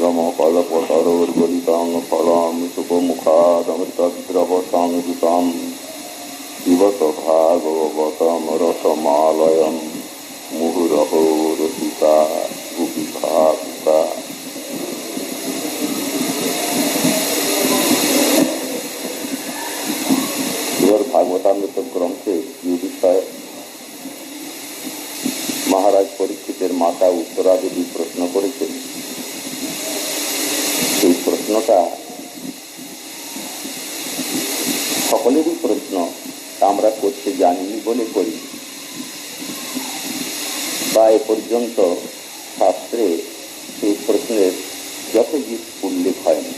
कमलमकल्पतरोर्गलितं फलं शुभमुखादमृतद्रवसंयुतं पिबत भागवतं रसमालयं मुहुरहो रसिका गोपीका। भागवतामृत ग्रंथे ये विषय महाराज परीक्षितेर माता उत्तरादेवी प्रश्न करेছেন। এই প্রশ্নটা সকলেরই প্রশ্ন, আমরা করতে জানিনি বলে করি, বা এ পর্যন্ত শাস্ত্রে এই প্রশ্নের যথোচিত উল্লেখ হয়নি।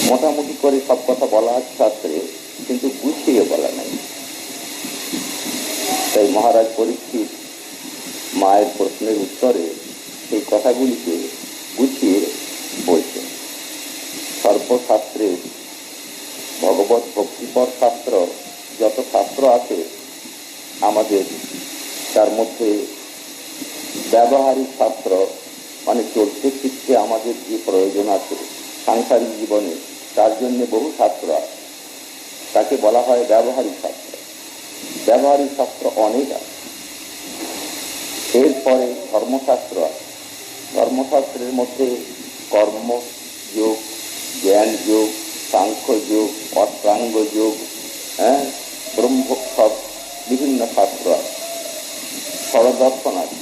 মোটামুটি করে সব কথা বলা আছে শাস্ত্রে, কিন্তু গুছিয়ে বলা নাই। তাই মহারাজ পরীক্ষিত মায়ের প্রশ্নের উত্তরে সেই কথাগুলিকে গুছিয়ে বলছেন। সর্বশাস্ত্রে ভগবত ভক্তিপর শাস্ত্র যত শাস্ত্র আছে আমাদের, তার মধ্যে ব্যবহারিক শাস্ত্র মানে চলতে ফিরতে আমাদের যে প্রয়োজন আছে সাংসারিক জীবনে, তার জন্য বহু শাস্ত্র আছে, তাকে বলা হয় ব্যবহারিক শাস্ত্র। ব্যবহারিক শাস্ত্র অনেক আছে। এরপরে ধর্মশাস্ত্র আছে। ধর্মশাস্ত্রের মধ্যে কর্মযোগ, জ্ঞান যোগ, সাংখ্য যোগ, অষ্টাঙ্গ যোগ, ব্রহ্ম, সব বিভিন্ন শাস্ত্র আছে। সরদর্শন আছে।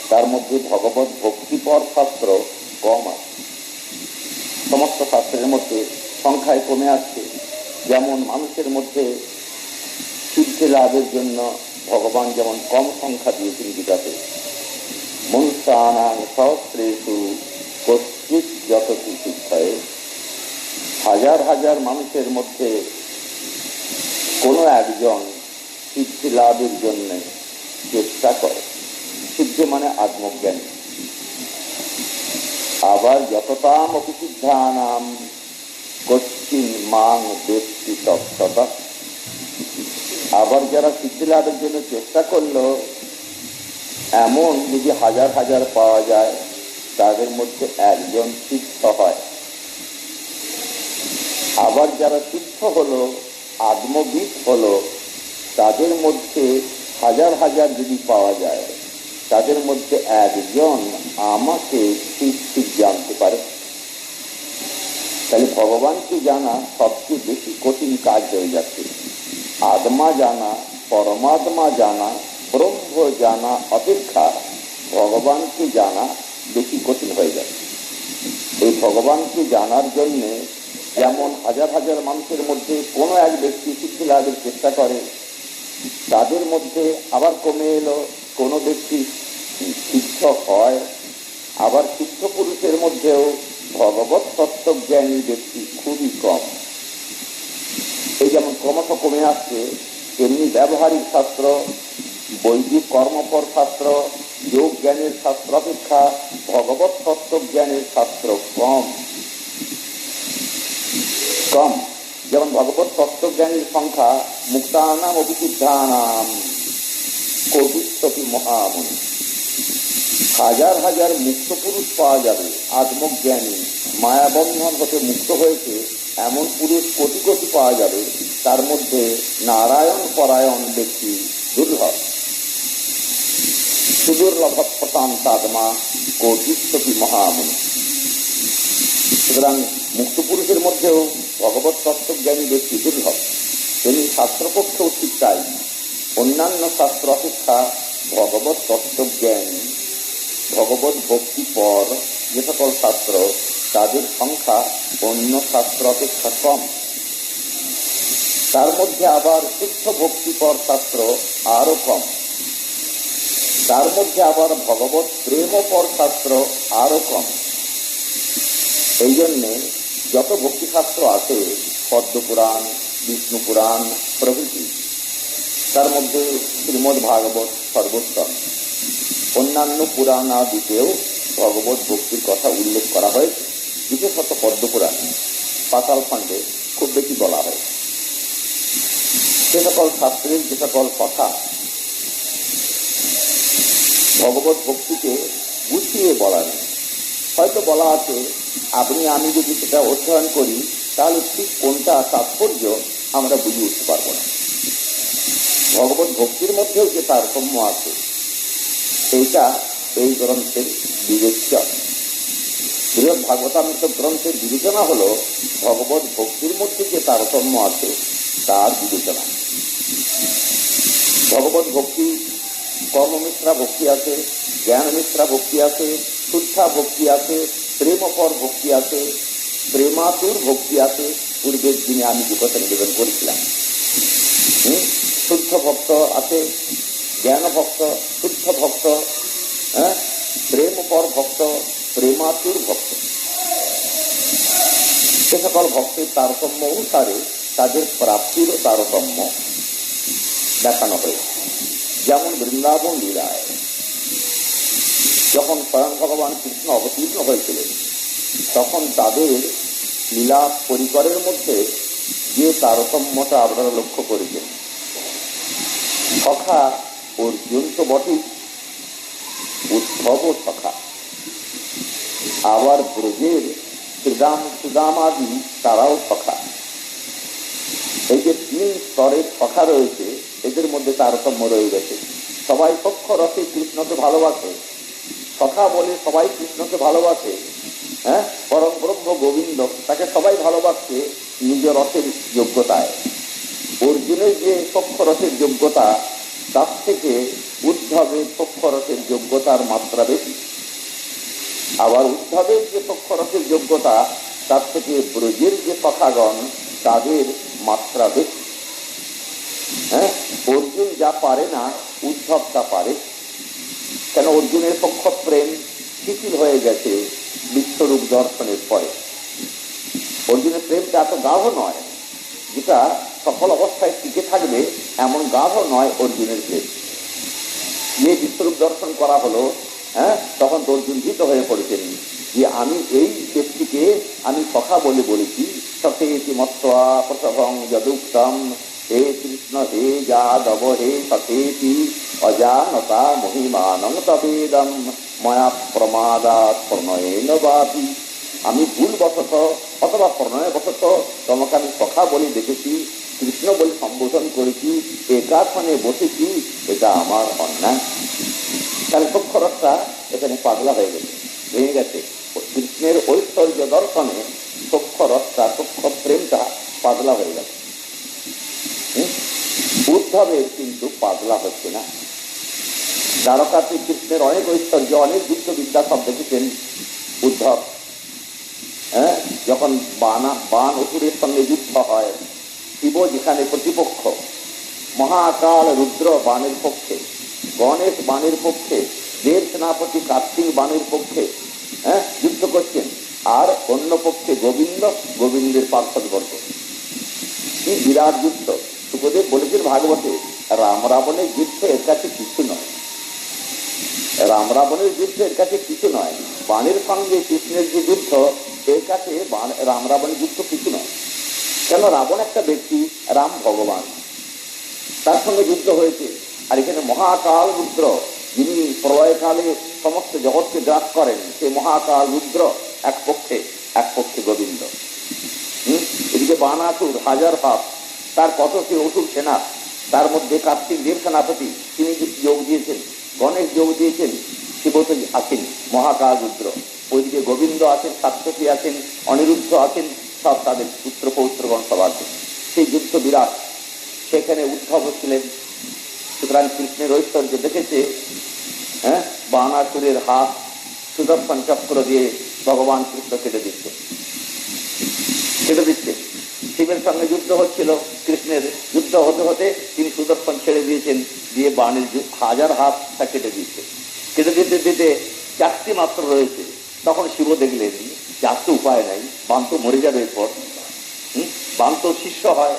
তার মধ্যে ভগবত ভক্তিপর শাস্ত্র কম আছে। সমস্ত শাস্ত্রের মধ্যে সংখ্যায় কমে আসছে। যেমন মানুষের মধ্যে সিদ্ধি লাভের জন্য ভগবান যেমন কম সংখ্যা দিয়েছেন গীতাতে, মনুষ্যানাং সহস্রেষু কশ্চিৎ যততি সিদ্ধায়, হাজার হাজার মানুষের মধ্যে কোনো একজন সিদ্ধি লাভের জন্য চেষ্টা করে। সিদ্ধি মানে আত্মজ্ঞান। আবার যততাম অপিসিদ্ধানাম কশ্চিন মাং বেত্তি তত্ত্বতা। আবার যারা সিদ্ধি লাভের জন্য চেষ্টা করলো, এমন যদি হাজার হাজার পাওয়া যায়, তাদের মধ্যে একজন সিদ্ধ হয়। আবার যারা সিদ্ধ হলো, আত্মবিদ হলো, তাদের মধ্যে হাজার হাজার যদি পাওয়া যায়, তাদের মধ্যে একজন আমাকে ঠিক ঠিক জানতে পারে। তাহলে ভগবানকে জানা সবচেয়ে বেশি কঠিন কাজ হয়ে যাচ্ছে। আত্মা জানা, পরমাত্মা জানা, ব্রহ্ম জানা অপেক্ষা ভগবানকে জানা বেশি কঠিন হয়ে যাচ্ছে। এই ভগবানকে জানার জন্য যেমন হাজার হাজার মানুষের মধ্যে কোনো এক ব্যক্তি সিদ্ধি লাভের চেষ্টা করে, তাদের মধ্যে আবার কমে এলো কোনো ব্যক্তি সিদ্ধ হয়। আবার সিদ্ধ পুরুষের মধ্যেও ভগবত তত্ত্বজ্ঞানী ব্যক্তি খুবই কম। এই যেমন ক্রমশ কমে আসছে, এমনি ব্যবহারিক শাস্ত্র, বৈদিক কর্মপর শাস্ত্র, যোগ জ্ঞানের শাস্ত্র অপেক্ষা ভগবত তত্ত্বজ্ঞানের শাস্ত্র কম কম। যেমন ভগবত তত্ত্বজ্ঞানীর সংখ্যা মুক্তানাম অভিশুদ্ধানাম কোটিস্তপি মহামুনি। হাজার হাজার মুক্ত পুরুষ পাওয়া যাবে, আত্মজ্ঞানী, মায়াবন্ধন হতে মুক্ত হয়েছে এমন পুরুষ কোটি কোটি পাওয়া যাবে। তার মধ্যে নারায়ণ পরায়ণ ব্যক্তি দুর্লভ। সুদুর্লভ প্রশান্তাত্মা কোটিস্তপি মহামুনি। সুতরাং মুক্ত পুরুষের মধ্যেও ভগবত তত্ত্বজ্ঞানী ব্যক্তি দুর্লভ। তিনি শাস্ত্রপক্ষেও ঠিক তাই। অন্যান্য শাস্ত্র অপেক্ষা ভগবত তত্ত্বজ্ঞানী, ভগবত ভক্তিপর যে সকল শাস্ত্র, তাদের সংখ্যা অন্য শাস্ত্র অপেক্ষা কম। তার মধ্যে আবার শুদ্ধ ভক্তিপর শাস্ত্র আরো কম। তার মধ্যে আবার ভগবত প্রেমপর শাস্ত্র আরো কম। এই জন্যে যত ভক্তিশাস্ত্র আছে, পদ্মপুরাণ, বিষ্ণু পুরাণ প্রভৃতি, তার মধ্যে শ্রীমদ্ ভাগবত সর্বোত্তম। অন্যান্য পুরাণ আদিতেও ভগবত ভক্তির কথা উল্লেখ করা হয়েছে। বিশেষত পদ্মপুরাণ, পাতাল খণ্ডে খুব বেশি বলা হয়। সে সকল শাস্ত্রের যে সকল কথা ভগবত ভক্তিকে গুছিয়ে বলা নেই। হয়তো বলা আছে, আপনি আমি যদি সেটা অধ্যয়ন করি তাহলে ঠিক কোনটা তাৎপর্য আমরা বুঝে উঠতে পারবো না। ভগবত ভক্তির মধ্যেও যে তারতম্য আছে এইটা এই গ্রন্থের বিবেচ্য। বৃহৎ ভাগবতামৃত গ্রন্থের বিবেচনা হল ভগবত ভক্তির মধ্যে যে তারতম্য আছে তার বিবেচনা। ভগবত ভক্তি কর্মমিশ্রা ভক্তি আছে, জ্ঞান মিশ্রা ভক্তি আছে, শুদ্ধা ভক্তি আছে, প্রেমপর ভক্তি আছে, প্রেমাতুর ভক্তি আছে। পূর্বের দিনে আমি যে কথা নিবেদন করেছিলাম, শুদ্ধ ভক্ত আছে, জ্ঞান ভক্ত, শুদ্ধ ভক্ত, প্রেমপর ভক্ত, প্রেমাতুর ভক্ত। সে সকল ভক্তের তারতম্য অনুসারে তাদের প্রাপ্তিরও তারতম্য দেখানো হয়েছে। যেমন বৃন্দাবন লীলায় যখন স্বয়ং ভগবান কৃষ্ণ অবতীর্ণ হয়েছিলেন তখন তাদের লীলা পরিকরের মধ্যে যে তারতম্যটা আপনারা লক্ষ্য করেছেন, সখা অর্জুন তো বটেই, উদ্ধব সখা, আবার ব্রজের সুদামাদি তারাও সখা। এই যে তিন স্তরের সখা রয়েছে এদের মধ্যে তারতম্য রয়ে গেছে। সবাই সখ্য রসে কৃষ্ণকে ভালোবাসে, সখা বলে সবাই কৃষ্ণকে ভালোবাসে। পরম ব্রহ্ম গোবিন্দ তাকে সবাই ভালোবাসছে নিজ রসের যোগ্যতায়। অর্জুনের যে সখ্য রসের যোগ্যতা তার থেকে উদ্ধবের সখ্য রসের যোগ্যতার মাত্রা বেশি। আবার উদ্ধবের যে সখ্য রসের যোগ্যতা তার থেকে ব্রজের যে সখাগণ তাদের মাত্রা বেশি। অর্জুন যা পারে না উদ্ধব তা পারে। কেন? অর্জুনের সখ্য প্রেম শিথিল হয়ে গেছে বিশ্বরূপ দর্শনের পরে। অর্জুনের প্রেমটা এত গাঢ় নয়, যেটা সকল অবস্থায় টিকে থাকবে এমন গাঢ় নয় অর্জুনের প্রেম। যে বিশ্বরূপ দর্শন করা হলো, তখন তো অর্জুন ভীত হয়ে পড়েছেন যে আমি এই ব্যক্তিকে আমি সখা বলে বলেছি, সখেতি মত্ত্বা প্রসভং যদুক্তম, হে কৃষ্ণ হে যাদব হে সখেতি অজানতা মহিমানং তবেদম ময়া প্রমাদাৎ প্রণয়েন বাপি। আমি ভুলবশত অথবা প্রণয়বশত তোমাকে আমি সখা বলে দেখেছি, কৃষ্ণ বলে সম্বোধন করেছি, একাসনে বসেছি, এটা আমার অন্যায়। তাহলে সখ্য রসটা এখানে পাগলা হয়ে গেছে, ভেঙে গেছে। কৃষ্ণের ঐশ্বর্য দর্শনে সখ্য রসটা, সখ্য প্রেমটা পাগলা হয়ে গেছে। উদ্ধবের কিন্তু পাগলা হচ্ছে না। দ্বারকাতে কৃষ্ণের অনেক ঐশ্বর্য, অনেক যুদ্ধবিদ্যা সব দেখেছেন উদ্ধব। যখন বান অসুরের সঙ্গে যুদ্ধ হয়, শিব যেখানে প্রতিপক্ষ, মহাকাল রুদ্র বানের পক্ষে, গণেশ বানের পক্ষে, দেব সেনাপতি কার্তিক বানের পক্ষে যুদ্ধ করছেন, আর অন্য পক্ষে গোবিন্দ, গোবিন্দের পার্শ্ববর্গ। কি বিরাট যুদ্ধ! সুখদেব বলেছেন ভাগবতে, রাম রাবণের যুদ্ধ এর কাছে কিছু নয়। রাম রাবণের যুদ্ধ এর কাছে কিছু নয়। বাণের সঙ্গে কৃষ্ণের যে যুদ্ধ, এর কাছে রাম রাবণের যুদ্ধ কিছু নয়। কেন? রাবণ একটা ব্যক্তি, রাম ভগবান, তার সঙ্গে যুদ্ধ হয়েছে। আর এখানে মহাকাল রুদ্র, যিনি প্রলয়কালে সমস্ত জগৎকে গ্রাস করেন, সে মহাকাল রুদ্র এক পক্ষে গোবিন্দ। এদিকে বানাসুর হাজার হাত, তার কত সে অসুর সেনা, তার মধ্যে কার্তিক দেব সেনাপতি তিনি যোগ দিয়েছেন, গণেশ যোগ দিয়েছেন, শিব তো আছেন মহাকাল রুদ্র। ওইদিকে গোবিন্দ আছেন, সাত্যকী আছেন, অনিরুদ্ধ আছেন, সব তাদের পুত্র পৌত্রগণ সব আছেন। সেই যুদ্ধ বিরাট। সেখানে উদ্ধব ছিলেন। সুতরাং কৃষ্ণের ঐশ্বর্য দেখেছে। বানাসুরের হাত সুদর্শন চক্র দিয়ে ভগবান কৃষ্ণ কেটে দিচ্ছে। শিবের সঙ্গে যুদ্ধ হচ্ছিল, কৃষ্ণের যুদ্ধ হতে হতে তিনি সুদর্শন ছেড়ে দিয়েছেন, দিয়ে বাণের হাজার হাত তা কেটে দিচ্ছে। কেটে দিতে দিতে চারটি মাত্র রয়েছে। তখন শিব দেখলেন যার তো উপায় নাই, বান তো মরে যাবে এরপর। বান তো শিষ্য হয়,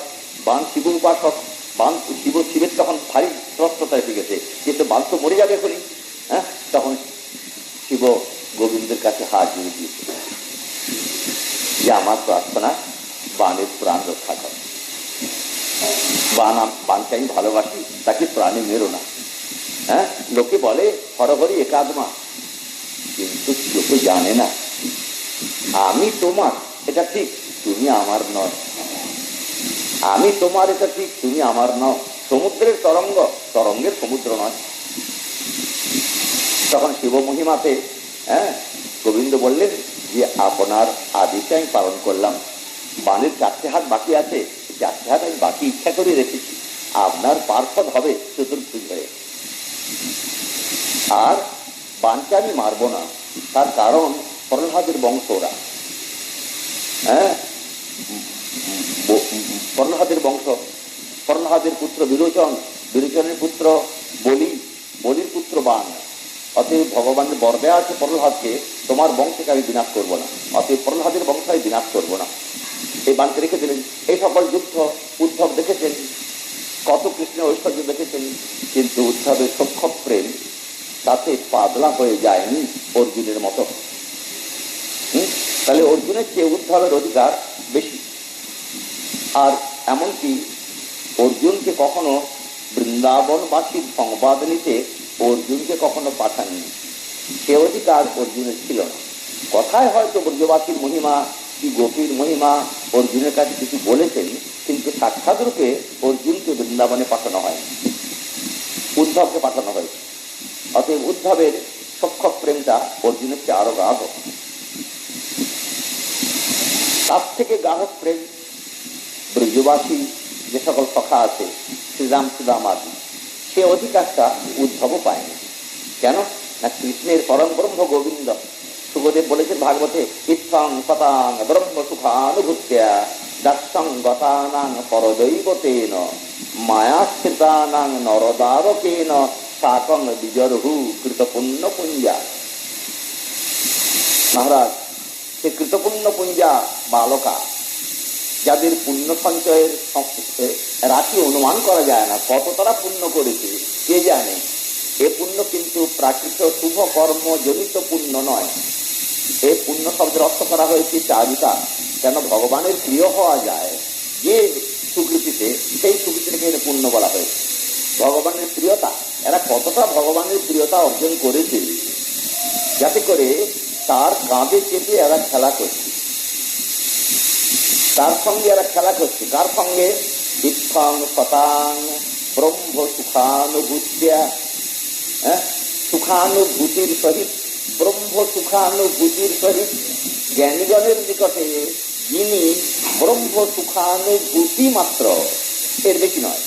বান শিব উপাসক, বান শিবের তখন ভারী ত্রস্ততা এসে গেছে, কিন্তু বান তো মরে যাবে এখনই। তখন শিব গোবিন্দের কাছে হাত জুড়ে দিয়েছে যে আমার প্রার্থনা বানের প্রাণ রক্ষা করে। বানকে আমি ভালোবাসি, তাকে প্রাণে মেরো না। লোকে বলে হরহরি একাত্মা, কিন্তু কেউ জানে না আমি তোমার, এটা ঠিক, তুমি আমার নয়। আমি তোমার, এটা ঠিক, তুমি আমার নও। সমুদ্রের তরঙ্গ তরঙ্গের সমুদ্র নয়। তখন শিব মহিমাতে গোবিন্দ বললেন যে আপনার আদেশে আমি পালন করলাম। বানের 4টে হাত বাকি আছে, 4টে হাত আমি বাকি ইচ্ছা করে রেখেছি। আপনার পার্শ্বদ হবে চতুর্ভুজ হয়ে। আর বানকে আমি মারবো না, তার কারণ প্রহ্লাদের বংশ ওরা। প্রহ্লাদের বংশ, প্রহ্লাদের পুত্র বিরোচন, বিরোচনের পুত্র বলি, বলির পুত্র বান। অতএব ভগবানের বর দেয়া আছে প্রহ্লাদকে, তোমার বংশকে আমি বিনাশ করবো না, অতএব প্রহ্লাদের বংশ আমি বিনাশ করবো না। এই বানকে রেখে দিলেন। এই সকল যুদ্ধ উদ্ধব দেখেছেন, কত কৃষ্ণের ঐশ্বর্য দেখেছেন, কিন্তু উদ্ধবের সখ্য প্রেম তাতে পাতলা হয়ে যায়নি অর্জুনের মতো। তাহলে অর্জুনের চেয়ে উদ্ধবের অধিকার বেশি। আর এমনকি অর্জুনকে কখনো বৃন্দাবনবাসীর সংবাদ নিতে অর্জুনকে কখনো পাঠাননি, সে অধিকার অর্জুনের ছিল না। কথায় হয়তো ব্রজবাসীর মহিমা কি গোপীর মহিমা অর্জুনের কাছে কিছু বলেছেন, কিন্তু সাক্ষাৎ রূপে অর্জুনকে বৃন্দাবনে পাঠানো হয়নি, উদ্ধবকে পাঠানো হয়েছে। অতএব উদ্ধবের সখ্য প্রেমটা অর্জুনের চেয়ে আরো গাঢ়। তার থেকে গাঢ় প্রেম ব্রজবাসী যে সকল সখা আছে, শ্রীরাম সুদাম আদি, সে অধিকারটা উদ্ধব পায়নি। কেন না, কৃষ্ণের পরম ব্রহ্ম গোবিন্দ। সুখদেব বলেছেন ভাগবতে, ইত্থং সতাং ব্রহ্ম সুখানুভূত্যা দাসং গতানাং পরদৈবতেন মায়াস্থিতানাং নরদারকেন সাকং বিজরহু কৃতপুণ্য পুঞ্জা। মহারাজ, সে কৃতপুণ্য পুঞ্জা বালকা, যাদের পুণ্য সঞ্চয়ের রাশি অনুমান করা যায় না, কত তারা পুণ্য করেছে কে জানে। এ পুণ্য কিন্তু প্রাকৃত শুভ কর্ম জনিত পুণ্য নয়। এই পুণ্য শব্দের অর্থ করা হয়েছে চারুতা, যেন ভগবানের প্রিয় হওয়া যায় যে সুকৃতিতে, সেই সুকৃতিকে পুণ্য বলা হয়েছে। ভগবানের প্রিয়তা, এরা কতটা ভগবানের প্রিয়তা অর্জন করেছে, যাতে করে তার কাঁধে চেপে এরা খেলা করছে, তার সঙ্গে এরা খেলা করছে। কার সঙ্গে? ইত্থং সতাং ব্রহ্ম সুখানুভূত্যা, সুখানুভূতির সহিত, ব্রহ্ম সুখানুভূতির সহিত। জ্ঞানীগণের নিকটে যিনি ব্রহ্ম সুখানুভূতি মাত্র, এর বেশি নয়,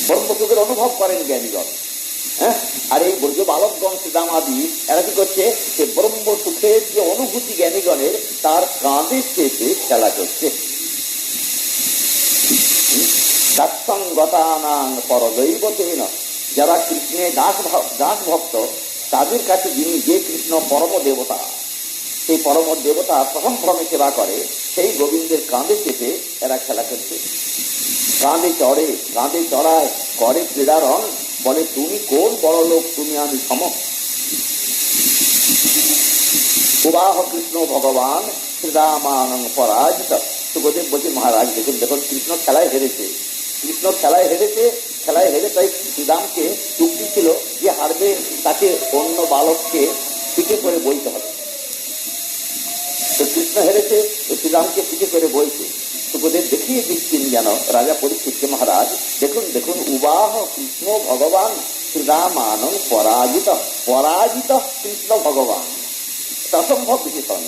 ব্রহ্মসুখের অনুভব করেন জ্ঞানীগণ। আর এই ব্রজ বালকগণ শ্রীরাম আদি এরা কি করছে? সে ব্রহ্ম সুখের যে অনুভূতি জ্ঞানীগণের, তার কাঁধে চেপে খেলা করছে। দাসঙ্গতানাং পরদৈবতেন, যারা কৃষ্ণের দাস ভক্ত, তাদের কাছে যিনি, যে কৃষ্ণ পরম দেবতা, সেই পরম দেবতা প্রথমক্রমে সেবা করে, সেই গোবিন্দের কাঁধে চেপে এরা খেলা করছে। কাঁধে চড়ে, কাঁধে চড়ায়, করে ক্রীড়ারণ, বলে তুমি কোন বড় লোক, তুমি আমি সম। উবাহ কৃষ্ণ ভগবান শ্রীরামানং পরাজিত। সুখদেব বলছে, মহারাজ দেখুন দেখুন, কৃষ্ণ খেলায় হেরেছে, কৃষ্ণ খেলায় হেরেছে, খেলায় হেরে তাই শ্রীরামকে চুক্তি ছিল যে হারবে তাকে অন্য বালককে পিঠে করে বইতে হবে। তো কৃষ্ণ হেরেছে, শ্রীরামকে পিঠে করে বইছে। সুখদেব দেখিয়ে দিচ্ছেন যেন রাজা পরীক্ষিতকে, মহারাজ দেখুন দেখুন, উবাহ কৃষ্ণ ভগবান শ্রীরামানং পরাজিত। পরাজিত কৃষ্ণ ভগবান, অসম্ভব বিশেষণ।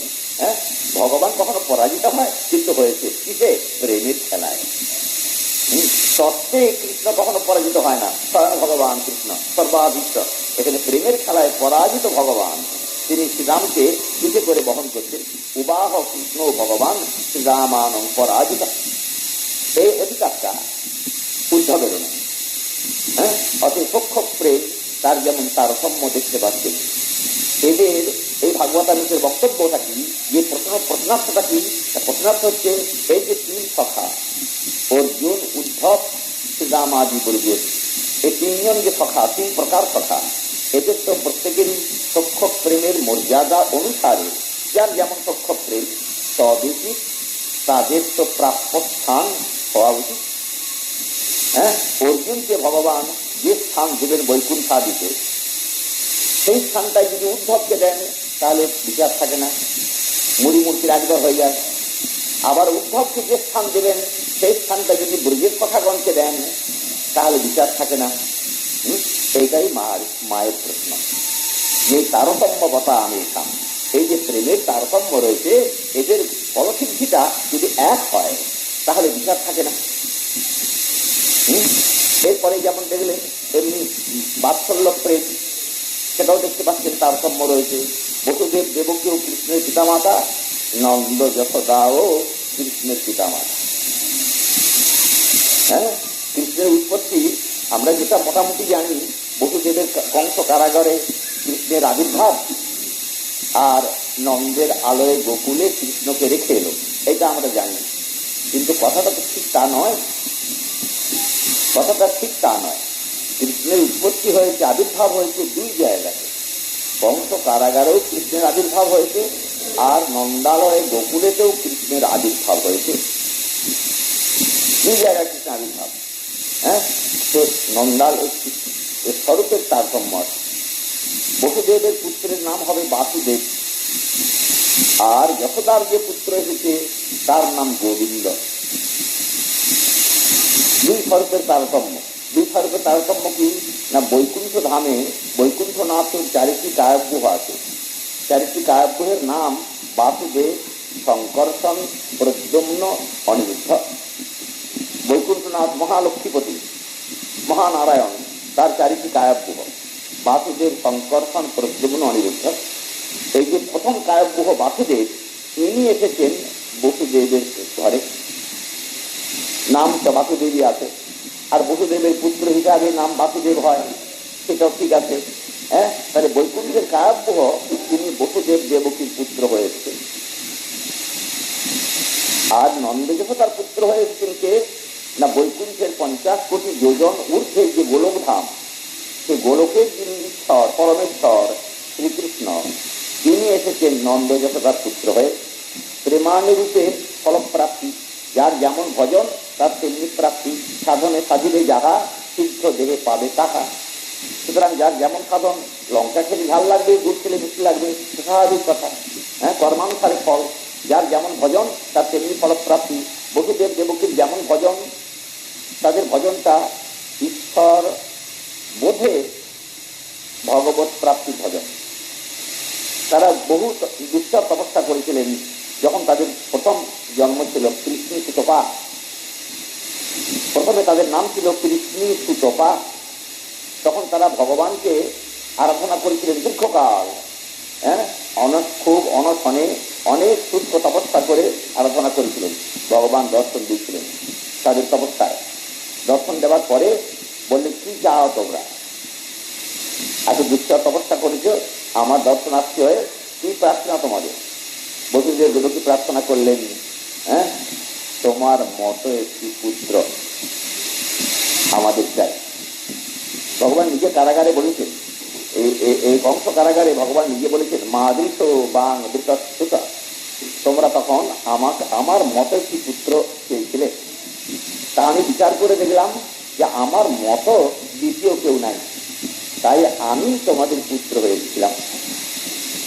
ভগবান কখনো পরাজিত হয়? কিন্তু হয়েছে কিসে? প্রেমের খেলায়। তত্ত্বে কৃষ্ণ কখনো পরাজিত হয় না, স্বয়ং ভগবান কৃষ্ণ সর্বাধীষ্ট। এখানে প্রেমের খেলায় পরাজিত ভগবান, তিনি শ্রীরামকে পিঠে করে বহন করছেন। উবাহ কৃষ্ণ ভগবান শ্রীরামানং পরাজিত। এই অধিকারটা উদ্ধবের নয়। অতি সূক্ষ্ম প্রেম, তার যেমন তারতম্য দেখতে পাচ্ছেন। এদের এই ভাগবতামৃতের বক্তব্যটা কি, যে প্রশ্নার্থটা কি? প্রশ্নার্থ হচ্ছে, এই যে তিন সখা, অর্জুন, উদ্ধব, শ্রীরাম আদি বলবেন, এই তিনজন যে সখা, তিন প্রকার সখা, এদের তো প্রত্যেকেরই সূক্ষ্ম প্রেমের মর্যাদা অনুসারে, যার যেমন সূক্ষ্ম প্রেম তদুচিত, তাদের তো প্রাপ্য স্থান হওয়া উচিত। অর্জুনকে ভগবান যে স্থান দেবেন বৈকুণ্ঠাদিতে, সেই স্থানটাই যদি উদ্ধবকে দেন, তাহলে বিচার থাকে না, মুড়ি মূর্তির একদর হয়ে যায়। আবার উদ্ধবকে যে স্থান দেবেন সেই স্থানটা যদি ব্রজের কথাগণকে দেন তাহলে বিচার থাকে না। এইটাই মায়ের প্রশ্ন, যে তারতম্যবতা আমি এখান, এই যে প্রেমের তারতম্য রয়েছে, এদের ফলসিদ্ধিটা যদি এক হয় তাহলে বিচার থাকে না। এরপরে যেমন দেখলেন এমনি বাৎসল্য প্রেম, সেটাও দেখতে পাচ্ছেন তারতম্য রয়েছে। বসুদেব দেবকী ও কৃষ্ণের পিতামাতা, নন্দ যশোদা ও কৃষ্ণের পিতামাতা। হ্যাঁ, কৃষ্ণের উৎপত্তি আমরা যেটা মোটামুটি জানি, বসুদেবের কংস কারাগারে কৃষ্ণের আবির্ভাব, আর নন্দের আলোয় গোকুলে কৃষ্ণকে রেখে এলো, এটা আমরা জানি। কিন্তু কথাটা তো ঠিক তা নয়, কথাটা ঠিক তা নয়। কৃষ্ণের উৎপত্তি হয়েছে, আবির্ভাব হয়েছে দুই জায়গাতে। কংস কারাগারেও কৃষ্ণের আবির্ভাব হয়েছে, আর নন্দালয়ে গোকুলেতেও কৃষ্ণের আবির্ভাব হয়েছে। দুই জায়গায় কৃষ্ণ আবির্ভাব। হ্যাঁ, তো নন্দাল স্বরূপের তারতম্য আছে। বসুদেবের পুত্রের নাম হবে বাসুদেব, আর যশোদার যে পুত্র এসেছে তার নাম গোবিন্দ। দুই স্বরূপের তারতম্য। দুই স্বরূপের তারতম্য কি না, বৈকুণ্ঠ ধামে বৈকুণ্ঠনাথের 4টি কায়ব্যূহ আছে। 4টি কায়ব্যূহের নাম বাসুদেব, শঙ্কর্ষণ, প্রদ্যুম্ন, অনিরুদ্ধ। বৈকুণ্ঠনাথ মহালক্ষ্মীপতি, মহানারায়ণ, তার 4টি কায়ব্যূহ বাসুদেব, শঙ্কর্ষণ, প্রদ্যুম্ন, অনিরুদ্ধ। এই যে প্রথম কায়ব্যূহ বাসুদেব, ইনি এসেছেন বসুদেবের ঘরে, নাম তো বাসুদেবী আছে, আর বসুদেবের পুত্র হিসাবে নাম বাসুদেব হয়, সেটাও ঠিক আছে। হ্যাঁ, তাহলে বৈকুণ্ঠের কায়ব্যূহ তিনি বসুদেব দেবকীর পুত্র হয়েছেন। আর নন্দ যখন তার পুত্র হয়েছেন কে না, বৈকুণ্ঠের 50 কোটি যোজন ঊর্ধ্বে যে গোলকধাম, সেই গোলকের যিনি ঈশ্বর পরমেশ্বর শ্রীকৃষ্ণ, তিনি এসেছেন নন্দ যশোদার পুত্র হয়ে। প্রেমানুরূপে ফলপ্রাপ্তি, যার যেমন ভজন তার তেমনি প্রাপ্তি, সাধনে সাধিলে যাহা সিদ্ধ দেহে পাবে তাহা। সুতরাং যার যেমন সাধন, লঙ্কা খেলে ঝাল লাগবে, গুড় খেলে মিষ্টি লাগবে, স্বাভাবিক কথা। হ্যাঁ, কর্মানুসারে ফল। যার যেমন ভজন তার তেমনি ফলপ্রাপ্তি। বসুদেব দেবকীর যেমন ভজন, তাদের ভজনটা ঈশ্বর বোধে ভগবত প্রাপ্তি ভজন। তারা বহু দুঃস্থ তপস্যা করেছিলেন। যখন তাদের প্রথম জন্ম ছিল কৃষ্ণী সুতপা, প্রথমে তাদের নাম ছিল কৃষ্ণী সুতপা, তখন তারা ভগবানকে আরাধনা করেছিলেন দীর্ঘকাল। হ্যাঁ, খুব অনশনে অনেক সূক্ষ্ম তপস্যা করে আরাধনা করেছিলেন। ভগবান দর্শন দিয়েছিলেন তাদের তপস্যায়। দর্শন দেওয়ার পরে বললেন, কি চাও তোমরা? এত দুঃস্থ তপস্যা করেছ, আমার দর্শন আসতে হয়ে কি প্রার্থনা তোমাদের? বসুদেব দেবকী প্রার্থনা করলেন, হ্যাঁ, তোমার মতো একটি পুত্র আমাদের চাই। ভগবান নিজে কারাগারে বলেছেন, এই কংস কারাগারে ভগবান নিজে বলেছেন, মাদৃশ বাং বৃতস্তুতা, তোমরা তখন আমার মতো একটি পুত্র চেয়েছিলে। তা আমি বিচার করে দেখলাম যে আমার মতো দ্বিতীয় কেউ নাই, তাই আমি তোমাদের পুত্র হয়েছিলাম।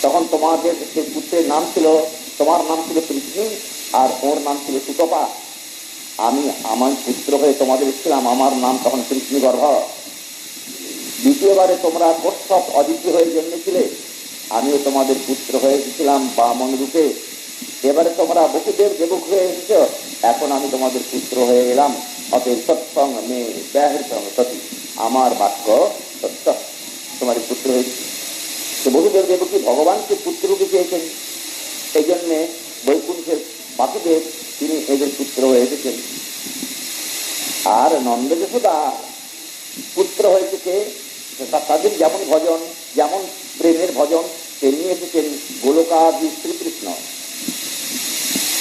তখন তোমাদের সেই পুত্রের নাম ছিল, তোমার নাম ছিল কৃষ্ণ, আর ওর নাম ছিল সুতপা। আমি আমার পুত্র হয়ে তোমাদের ছিলাম, আমার নাম তখন কৃষ্ণ গর্ভ। দ্বিতীয়বারে তোমরা কশ্যপ অদিতি হয়ে জন্মেছিলে, আমিও তোমাদের পুত্র হয়ে এসেছিলাম বামন রূপে। এবারে তোমরা বসুদেব দেবক হয়ে এসেছ, এখন আমি তোমাদের পুত্র হয়ে এলাম। অতএব সৎসঙ্গ মে ব্যাহৃতং সতী, আমার বাক্য সত্য, তোমার পুত্র হয়েছে। তো বসুদেব দেবকী ভগবানকে পুত্র রূপে চেয়েছেন, সেই জন্যে বৈকুণ্ঠের বাসুদেব তিনি এদের পুত্র হয়ে এসেছেন। আর নন্দ যশোদা পুত্র হয়েছে কে? তাদের যেমন ভজন, যেমন প্রেমের ভজন, তেমনি এসেছেন গোলকাদি শ্রীকৃষ্ণ।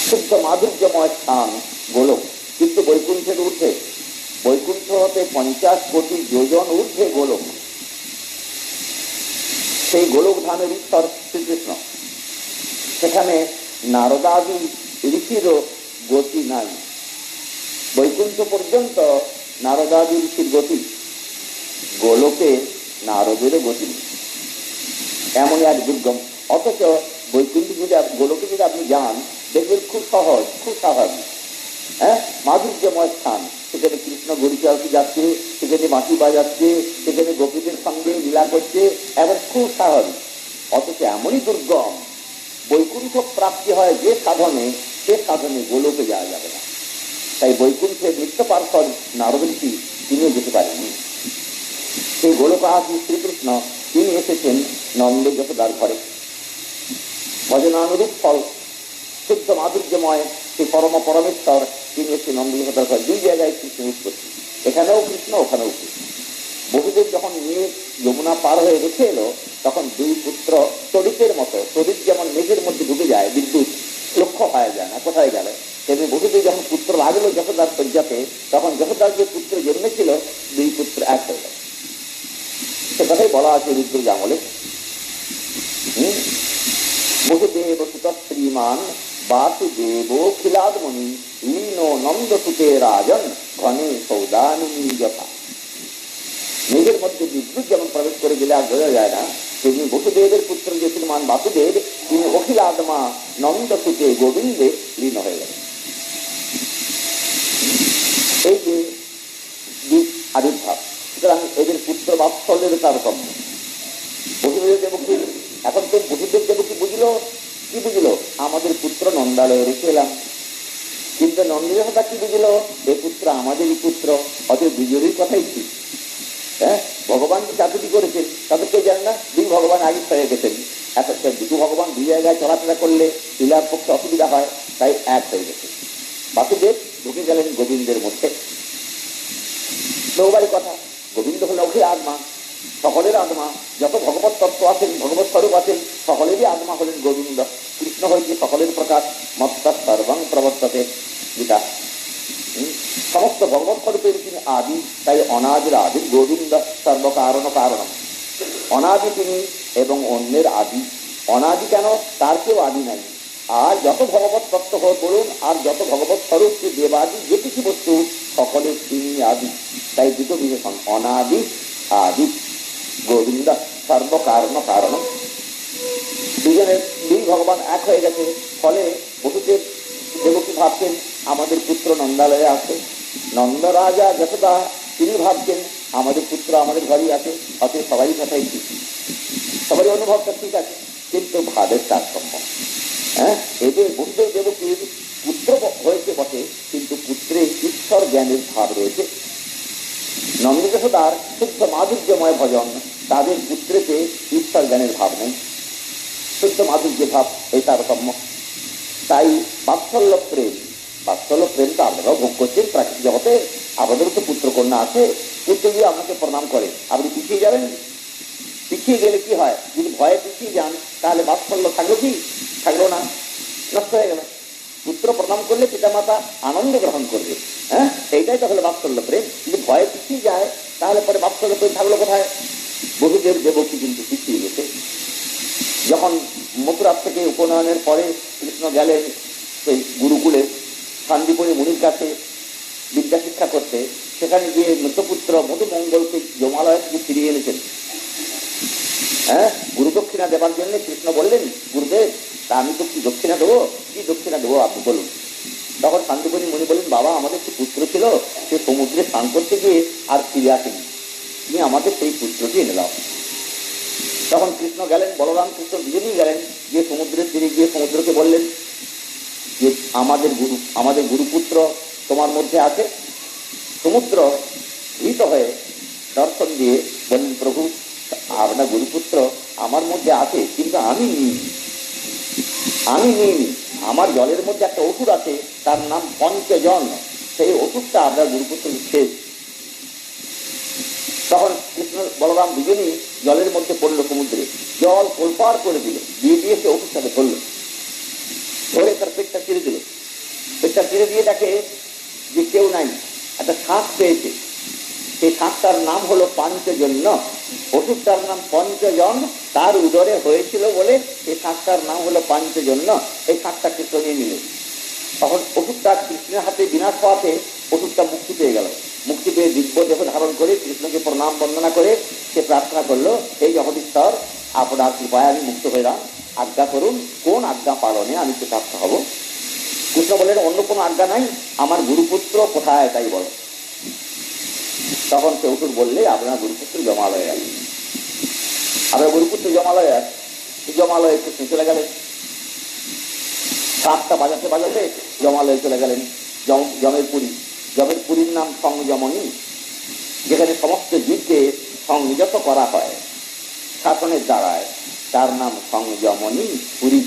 শুদ্ধ মাধুর্যময় স্থান গোলক, কিন্তু বৈকুণ্ঠের ঊর্ধ্বে, বৈকুণ্ঠ হতে 50 কোটি যোজন ঊর্ধ্বে গোলক। সেই গোলক ধামের ঈশ্বর শ্রীকৃষ্ণ। সেখানে নারদাদি ঋষিরও গতি নাই। বৈকুণ্ঠ পর্যন্ত নারদাদি ঋষির গতি, গোলকে নারদেরও গতি। এমন এক দুর্গম অথচ বৈকুণ্ঠ যদি গোলকে যদি আপনি যান, দেখবেন খুব সহজ, খুব স্বাভাবিক, হ্যাঁ, মাধুর্যময় স্থান। সেখানে কৃষ্ণ গড়ি চড়তে যাচ্ছে, সেখানে বাঁশি বাজাচ্ছে, সেখানে গোপীদের সঙ্গে লীলা করছে, এবার খুব স্বাভাবিক। অথচ এমনই দুর্গম, বৈকুণ্ঠ প্রাপ্তি হয় যে সাধনে, সে সাধনে গোলকে যাওয়া যাবে না। তাই বৈকুণ্ঠের নিত্য পার্শ্বদ নারদঋষি তিনিও যেতে পারেননি। সেই গোলকাশী শ্রীকৃষ্ণ তিনি এসেছেন নন্দ যশোদার ঘরে। ভজনানুরূপ ফল, শুদ্ধ মাধুর্যময় সেই পরম পরমেশ্বর তিনি এসে নন্দ যশোদার ঘরে। দুই জায়গায় কৃষ্ণের উৎপত্তি, এখানেও কৃষ্ণ, ওখানেও কৃষ্ণ। বসুদেব যখন নিয়ে যমুনা পার হয়ে রেখে এলো, তখন দুই পুত্র তড়িতের মতো, তড়িৎ যেমন মেঘের মধ্যে ঢুকে যায়, বিদ্যুৎ লক্ষ্য হয়ে যায় না কোথায় গেল, তেমনি বসুদেব যখন পুত্র লাগলো যশোদার পর্যাতে, তখন যশোদার যে পুত্র জন্মেছিল, দুই পুত্র এক হয়ে গেল। সে কথাই বলা আছে রুদ্র জামলে, বসুদেব সুত শ্রীমান বাসুদেব খিলাদমণি লীন নন্দসুতে রাজন ঘনে সৌদানুনি যথা। মেঘের মধ্যে বিদ্যুৎ যেমন প্রবেশ করে গেলে আর বোঝা যায় না, তেমনি বসুদেবের পুত্র যে শ্রীমান বাসুদেব তিনি অখিলাদমা নন্দসুতে গোবিন্দে লীন হয়ে গেলেন। এই যে আবির্ভাব, সুতরাং এদের পুত্র বাৎসল্যের তারতম্য। বসুদেব দেবকী, এখন তো বসুদেব দেবকী বুঝলো, কি বুঝলো, আমাদের পুত্র নন্দালয়ে রেখে এলাম। কিন্তু নন্দযশোদা কি বুঝলো, এ পুত্র আমাদেরই পুত্র, অথচ দুজনের কথাই ঠিক। হ্যাঁ, ভগবান যে চাতুরি করেছেন তাদের কেউ জানে না, দুই ভগবান আগে হয়ে গেছেন। একটা দুটো ভগবান দুই জায়গায় চলাফেরা করলে লীলার পক্ষে অসুবিধা হয়, তাই এক হয়ে গেছে। বাসুদেব ঢুকে গেলেন গোবিন্দের মধ্যে। নৌবারই কথা, গোবিন্দ হল অখিল আত্মা, সকলের আত্মা। যত ভগবত তত্ত্ব আছেন, ভগবত স্বরূপ আছেন, সকলেরই আত্মা হলেন গোবিন্দ। কৃষ্ণ হয়েছে সকলের প্রকাশ, মত্তা সর্বং প্রবর্ততে গীতা। সমস্ত ভগবত স্বরূপের তিনি আদি, তাই অনাদির আদি গোবিন্দ সর্বকারণ কারণ। অনাদি তিনি এবং অন্যের আদি। অনাদি কেন, তার কেউ আদি নাই। আর যত ভগবত তত্ত্ব হয়ে পড়ুন, আর যত ভগবত স্বরূপ দেবাদি যে কিছু বস্তু, সকলের তিনি আদি। তাই দুটো বিশেষণ, অনাদি আদি গোবিন্দ সর্বকারণ কারণ। দুজনের দুই ভগবান এক হয়ে গেছে। ফলে বসুদেব দেবকী ভাবছেন আমাদের পুত্র নন্দালয়ে আছে, নন্দ রাজা যশোদা তিনি ভাবছেন আমাদের পুত্র আমাদের ঘরেই আছে। অতএব সবাই কথাই ঠিক, সবারই অনুভবটা ঠিক আছে, কিন্তু ভাবের তারতম্য। হ্যাঁ, এদের বসুদেব দেবকীর পুত্র হয়েছে বটে, কিন্তু পুত্রে ঈশ্বর জ্ঞানের ভাব রয়েছে। নন্দ যশোদার শুদ্ধ মাধুর্যময় ভজন, তাদের পুত্রেতে ঈশ্বর জ্ঞানের ভাব নেই, শুদ্ধ মাধুর্য ভাব, এই তারতম্য। তাই বাৎসল্য প্রেম, বাৎসল্য প্রেম তো আপনারাও ভোগ করছেন প্রাকৃতিক জগতে। আপনাদেরও তো পুত্র কন্যা আছে, পুত্র গিয়ে আপনাকে প্রণাম করে, আপনি পিছিয়ে যাবেন। পিছিয়ে গেলে কি হয়, যদি ভয়ে পিছিয়ে যান তাহলে বাৎসল্য থাকলো কি, থাকলো না, নষ্ট হয়ে গেল। পুত্র প্রণাম করলে পিতামাতা আনন্দ গ্রহণ করবে, হ্যাঁ, এইটাই তো হলো বাৎসল্য প্রেম। যদি ভয়ে পিছিয়ে যায় তাহলে পরে বাৎসল্য প্রেম থাকলো কোথায়। বসুদেব দেবকী কিন্তু পিছিয়ে গেছে। যখন মথুরা থেকে উপনয়নের পরে কৃষ্ণ গেলেন সেই গুরুকুলে শান্তিপুরে মুনির কাছে বিদ্যা শিক্ষা করতে, সেখানে গিয়ে মৃতপুত্র মধুমঙ্গলকে জমালয় থেকে ফিরিয়ে এনেছেন। হ্যাঁ, গুরু দক্ষিণা দেবার জন্য কৃষ্ণ বললেন, গুরুদেব তা আমি তো কি দক্ষিণা দেবো, কি দক্ষিণা দেবো আপনি বলুন। তখন শান্তিপুরী মুনি বললেন, বাবা আমাদের একটি পুত্র ছিল, সে সমুদ্রে স্নান করতে গিয়ে আর ফিরে আসেনি, তুমি আমাদের সেই পুত্রটি এনে দাও। তখন কৃষ্ণ গেলেন, বলরাম কৃষ্ণ দুজনেই গেলেন, গিয়ে সমুদ্রের তীরে গিয়ে সমুদ্রকে বললেন যে আমাদের গুরুপুত্র তোমার মধ্যে আছে। সমুদ্র ভীত হয়ে দর্শন দিয়ে বললেন, প্রভু আপনার গুরুপুত্র আমার মধ্যে আছে, কিন্তু আমি নিইনি। আমার জলের মধ্যে একটা ওষুধ আছে, তার নাম পঞ্চজন, সেই ওষুধটা আপনার গুরুপুত্র খেয়ে। তখন কৃষ্ণ বলরাম দুজনেই জলের মধ্যে পড়লো, সমুদ্রে জল তোলপাড় করে দিল, দিয়ে সে ওষুধটাকে ধরলো, ধরে তার পেটটা চিরে দিল। পেটটা চিরে দিয়ে দেখে যে কেউ নাই, একটা শাঁখ পেয়েছে। সেই শাঁখটার নাম হলো পাঞ্চজন্য, ওষুধটার নাম পঞ্চজন, তার উদরে হয়েছিল বলে এই শাঁখটার নাম হলো পাঞ্চজন্য। এই শাঁখটা কৃষ্ণ নিয়ে নিল। তখন ওষুধটা কৃষ্ণের হাতে বিনাশ হওয়াতে ওষুধটা মুক্তি পেয়ে গেল। মুক্তি পেয়ে দিব্য দেহ ধারণ করে কৃষ্ণকে প্রণাম বন্দনা করে সে প্রার্থনা করলো, এই জগদীশ্বর আপনার কৃপায় আমি মুক্ত হইলাম, আজ্ঞা করুন, কোন আজ্ঞা পালনে আমি কৃতার্থ হব? কৃষ্ণ বললেন, অন্য কোনো আজ্ঞা নাই, আমার গুরুপুত্র কোথায় তাই বলো। তখন সে অসুর বললে, আপনার গুরুপুত্র জমালয়ে আছে। আপনার গুরুপুত্র জমালয়ে আছে। জমালয়ে কৃষ্ণ চলে গেলেন। সাতটা বাজাতে বাজাতে জমালয়ে চলে গেলেন। জমের পুরী। জমের পুরীর নাম সংযমনী, যেখানে সমস্ত জীবকে সংযত করা হয় শাসনের দ্বারায়, তার নাম সংযমনী পুরী।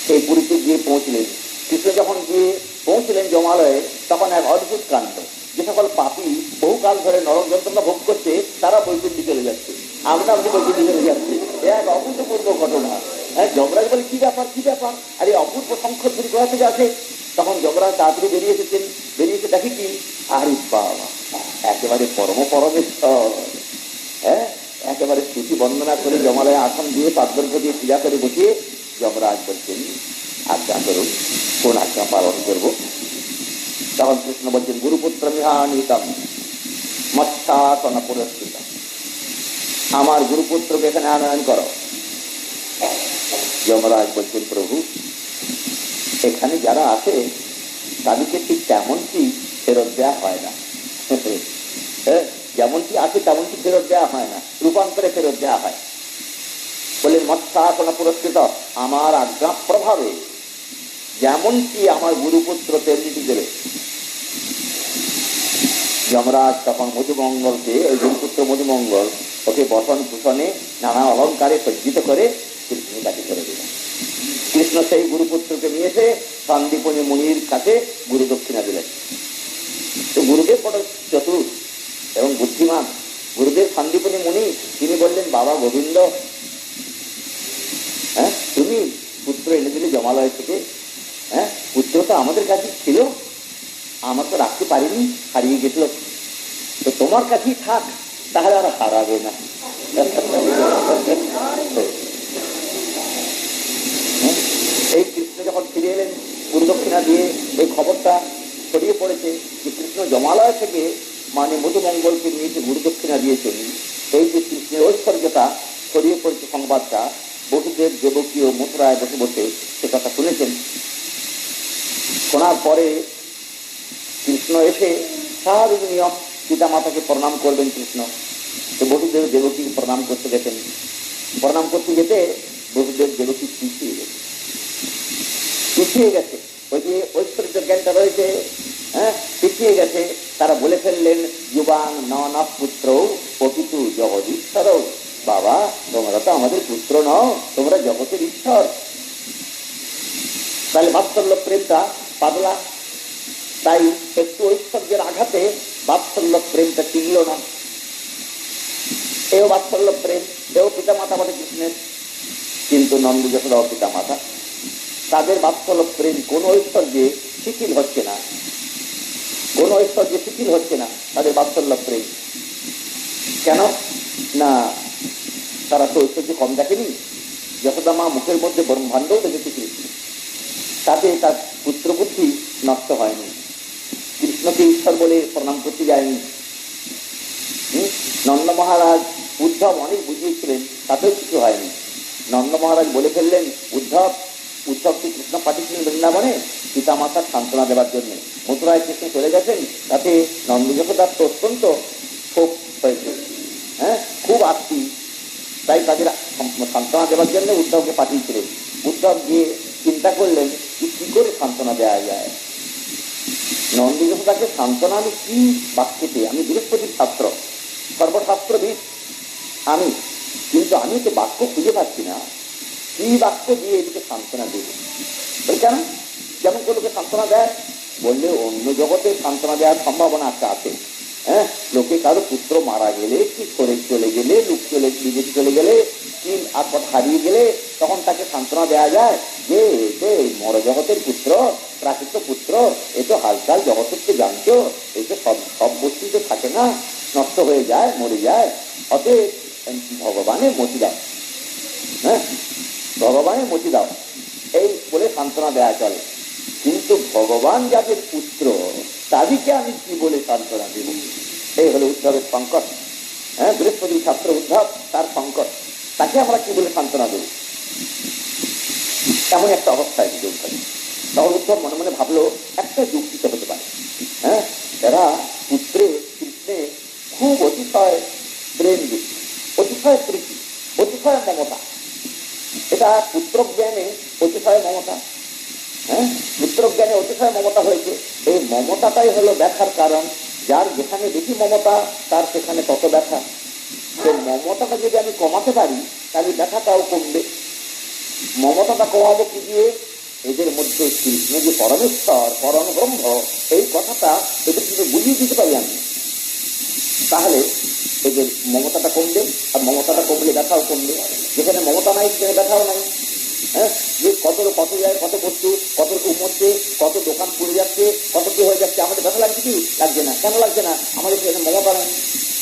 সেই পুরীতে গিয়ে পৌঁছলেন। কৃষ্ণ যখন গিয়ে পৌঁছলেন জমালয়ে, তখন এক অদ্ভুত কাণ্ড। যে সকল পাপী বহুকাল ধরে নরক যন্ত্রণা ভোগ করছে, তারা বৈকুণ্ঠে চলে যাচ্ছে, আমরা বৈকুণ্ঠে চলে যাচ্ছি। এক অভূতপূর্ব ঘটনা। হ্যাঁ, যমরাজ বলে, কি ব্যাপার কি ব্যাপার, আর এই অপূর্ব সংখ্যক ধরে কোথা থেকে আসে? তখন যমরাজ তাড়াতাড়ি বেরিয়ে এসেছেন। বেরিয়ে এসে দেখি কি, আরে বাবা, একেবারে পরমেশ্বর। হ্যাঁ, একেবারে স্তুতি বন্দনা করে জমালয়ে আসন দিয়ে পাদ্যর্ঘ দিয়ে পূজা করে বসিয়ে যমরাজ বলছেন, আজ্ঞা করুন, কোন আজ্ঞা পালন করবো? তখন কৃষ্ণ বলছেন, গুরুপুত্র মিহানিতম মৎস্যাসন পুরস্কৃত, আমার গুরুপুত্রকে এখানে আনয়ন করো। যমরাজ বলছেন, প্রভু, এখানে যারা আছে তাদেরকে ঠিক তেমনটি ফেরত দেওয়া হয় না। যেমনটি আছে তেমনটি ফেরত দেওয়া হয় না, রূপান্তরে ফেরত দেওয়া হয়। বললেন, মৎস্যাসন পুরস্কৃত, আমার আজ্ঞা প্রভাবে যেমনটি আমার গুরুপুত্র তেমনি দেবে। যমরাজ তখন মধুমঙ্গলকে, ওই গুরুপুত্র মধুমঙ্গল, ওকে বসন ভূষণে নানা অলঙ্কারে সজ্জিত করে কৃষ্ণের কাছে করে দিলেন। কৃষ্ণ সেই গুরুপুত্রকে নিয়ে এসে সন্দীপনী মুনির কাছে গুরু দক্ষিণা দিলেন। তো গুরুদেব বড় চতুর এবং বুদ্ধিমান। গুরুদেব সন্দীপনী মুনি, তিনি বললেন, বাবা গোবিন্দ, হ্যাঁ, তুমি পুত্র এনে দিলে জমালয় থেকে। হ্যাঁ, পুত্র তো আমাদের কাছে ছিল, আমার তো রাখতে পারিনি, হারিয়ে গেছিল, তো তোমার কাছেই থাক, তাহলে আর হারাবে না। এই কৃষ্ণ যখন ফিরে এলেন গুরুদক্ষিণা দিয়ে, এই খবরটা ছড়িয়ে পড়েছে যে কৃষ্ণ জমালয় থেকে মানে মধুমঙ্গলকে নিয়ে গুরুদক্ষিণা দিয়েছেন। এই যে কৃষ্ণের ঐশ্বর্যতা ছড়িয়ে পড়েছে, সংবাদটা বসুদেব দেবকী ও মথুরায় বসে বসে সে কথা শুনেছেন। শোনার পরে কৃষ্ণ এসে স্বাভাবিক নিয়ম পিতা মাতাকে প্রণাম করবেন কৃষ্ণ। তো বসুদেব দেবকী প্রণাম করতে গেছেন। প্রণাম করতে যেতে বসুদেব দেবকী পিছিয়ে গেছে। ওই যে ঐশ্বর্য জ্ঞানটা রয়েছে, হ্যাঁ, পিছিয়ে গেছে। তারা বলে ফেললেন, যুবাং ন পুত্র প্রকৃত জগদীশ্বর। বাবা, তোমরা তো আমাদের পুত্র নও, তোমরা জগতের ঈশ্বর। তাহলে বাৎসল্য প্রেমটা পাতলা, তাই একটু ঐশ্বর্যের আঘাতে বাৎসল্য প্রেমটা টিকল না। এও বাৎসল্য প্রেম, এও পিতা মাতা বটে কৃষ্ণের, কিন্তু নন্দ যশোদা পিতা মাতা, তাদের বাৎসল্য প্রেম কোন ঐশ্বর্যে শিথিল হচ্ছে না, কোন ঐশ্বর্যে শিথিল হচ্ছে না তাদের বাৎসল্য প্রেম। কেন না, তারা তো ঐশ্বর্য কম দেখেনি। যশোদা মা মুখের মধ্যে ব্রহ্মাণ্ডও দেখেছে কৃষ্ণ, তাতে তার পুত্র বুদ্ধি নষ্ট হয়নি, কৃষ্ণকে ঈশ্বর বলে প্রণাম করতে যায়নি। নন্দ মহারাজ উদ্ধব অনেক বুঝিয়েছিলেন, তাতেও কিছু হয়নি। নন্দ মহারাজ বলে ফেললেন, উদ্ধবকে কৃষ্ণ পাঠিয়েছিলেন বৃন্দাবনে পিতা মাতার সান্ত্বনা দেওয়ার জন্য। মথুরায় কৃষ্ণ চলে গেছেন, তাতে নন্দ যশোদার তো অত্যন্ত ক্ষোভ হয়েছে, হ্যাঁ, খুব আত্মী। তাই তাদের সান্ত্বনা দেওয়ার জন্য উদ্ধবকে পাঠিয়েছিলেন। উদ্ধব গিয়ে চিন্তা করলেন কি করে সান্ত্বনা দেওয়া যায়। নন্দ যশোদাকে সান্ত্বনা আমি কি বাক্যেতে, আমি বৃহস্পতির ছাত্র, সর্বশাস্ত্রবিদ আমি, কিন্তু আমি তো বাক্য খুঁজে পাচ্ছি না, কি বাক্য দিয়ে এদিকে সান্ত্বনা দেবে। কেন, যেমন কোনো লোকে সান্ত্বনা দেয়, বললে অন্য জগতে সান্ত্বনা দেওয়ার সম্ভাবনা একটা আছে। হ্যাঁ, লোকে কারো পুত্র মারা গেলে, কি করে চলে গেলে, লোক চলে বিদেশে চলে গেলে, কি আপদ হারিয়ে গেলে, তখন তাকে সান্ত্বনা দেওয়া যায় যে মর জগতের পুত্র, প্রাকৃত পুত্র, এ তো হালচাল জগতের তো জানতো, এই তো সব বস্তু তো থাকে না, নষ্ট হয়ে যায়, মরে যায়, অতএব ভগবানের মতি দাও, হ্যাঁ, ভগবানের মতি দাও, এই বলে সান্ত্বনা দেওয়া চলে। কিন্তু ভগবান যাদের পুত্র, তাদেরকে আমি কি বলে সান্ত্বনা দেব? এই হলো উদ্ধবের সংকট। হ্যাঁ, বৃহস্পতির ছাত্র উদ্ধব, তার সংকট, তাকে আমরা কি বলে সান্ত্বনা দেব? এমন একটা অবস্থায় দুজন থাকে। তখন উদ্ধব মনে মনে ভাবলো একটা যুক্তিতে হতে পারে। হ্যাঁ, এরা পুত্রে কৃষ্ণে খুব অতিশয় প্রেম যুক্ত, অতিশয় প্রীতি, অতিশয় মমতা। এটা পুত্র জ্ঞানে অতিশয় মমতা। হ্যাঁ, পুত্র জ্ঞানে অতিশয় মমতা হয়েছে। এই মমতাটাই হলো ব্যথার কারণ। যার যেখানে বেশি মমতা তার সেখানে তত ব্যথা। তো মমতাটা যদি আমি কমাতে পারি তাহলে ব্যথাটাও কমবে। মমতাটা কমাবো কি দিয়ে? এদের মধ্যে কৃষ্ণ যে পরমেশ্বর, পরম ব্রহ্ম, এই কথাটা এদের যদি বুঝিয়ে দিতে পারি আমি, তাহলে এদের মমতাটা কমবে। আর মমতাটা কমলে ব্যথাও কমবে। যেখানে মমতা নাই সেখানে ব্যথাও নাই। হ্যাঁ, যে কত যায়, কত বস্তু, কত উমরছে, কত দোকান পড়ে যাচ্ছে, কত কি হয়ে যাচ্ছে, আমাদের ব্যথা লাগছে কি? লাগছে না। কেন লাগছে না? আমাদের সেখানে মমতা নেই।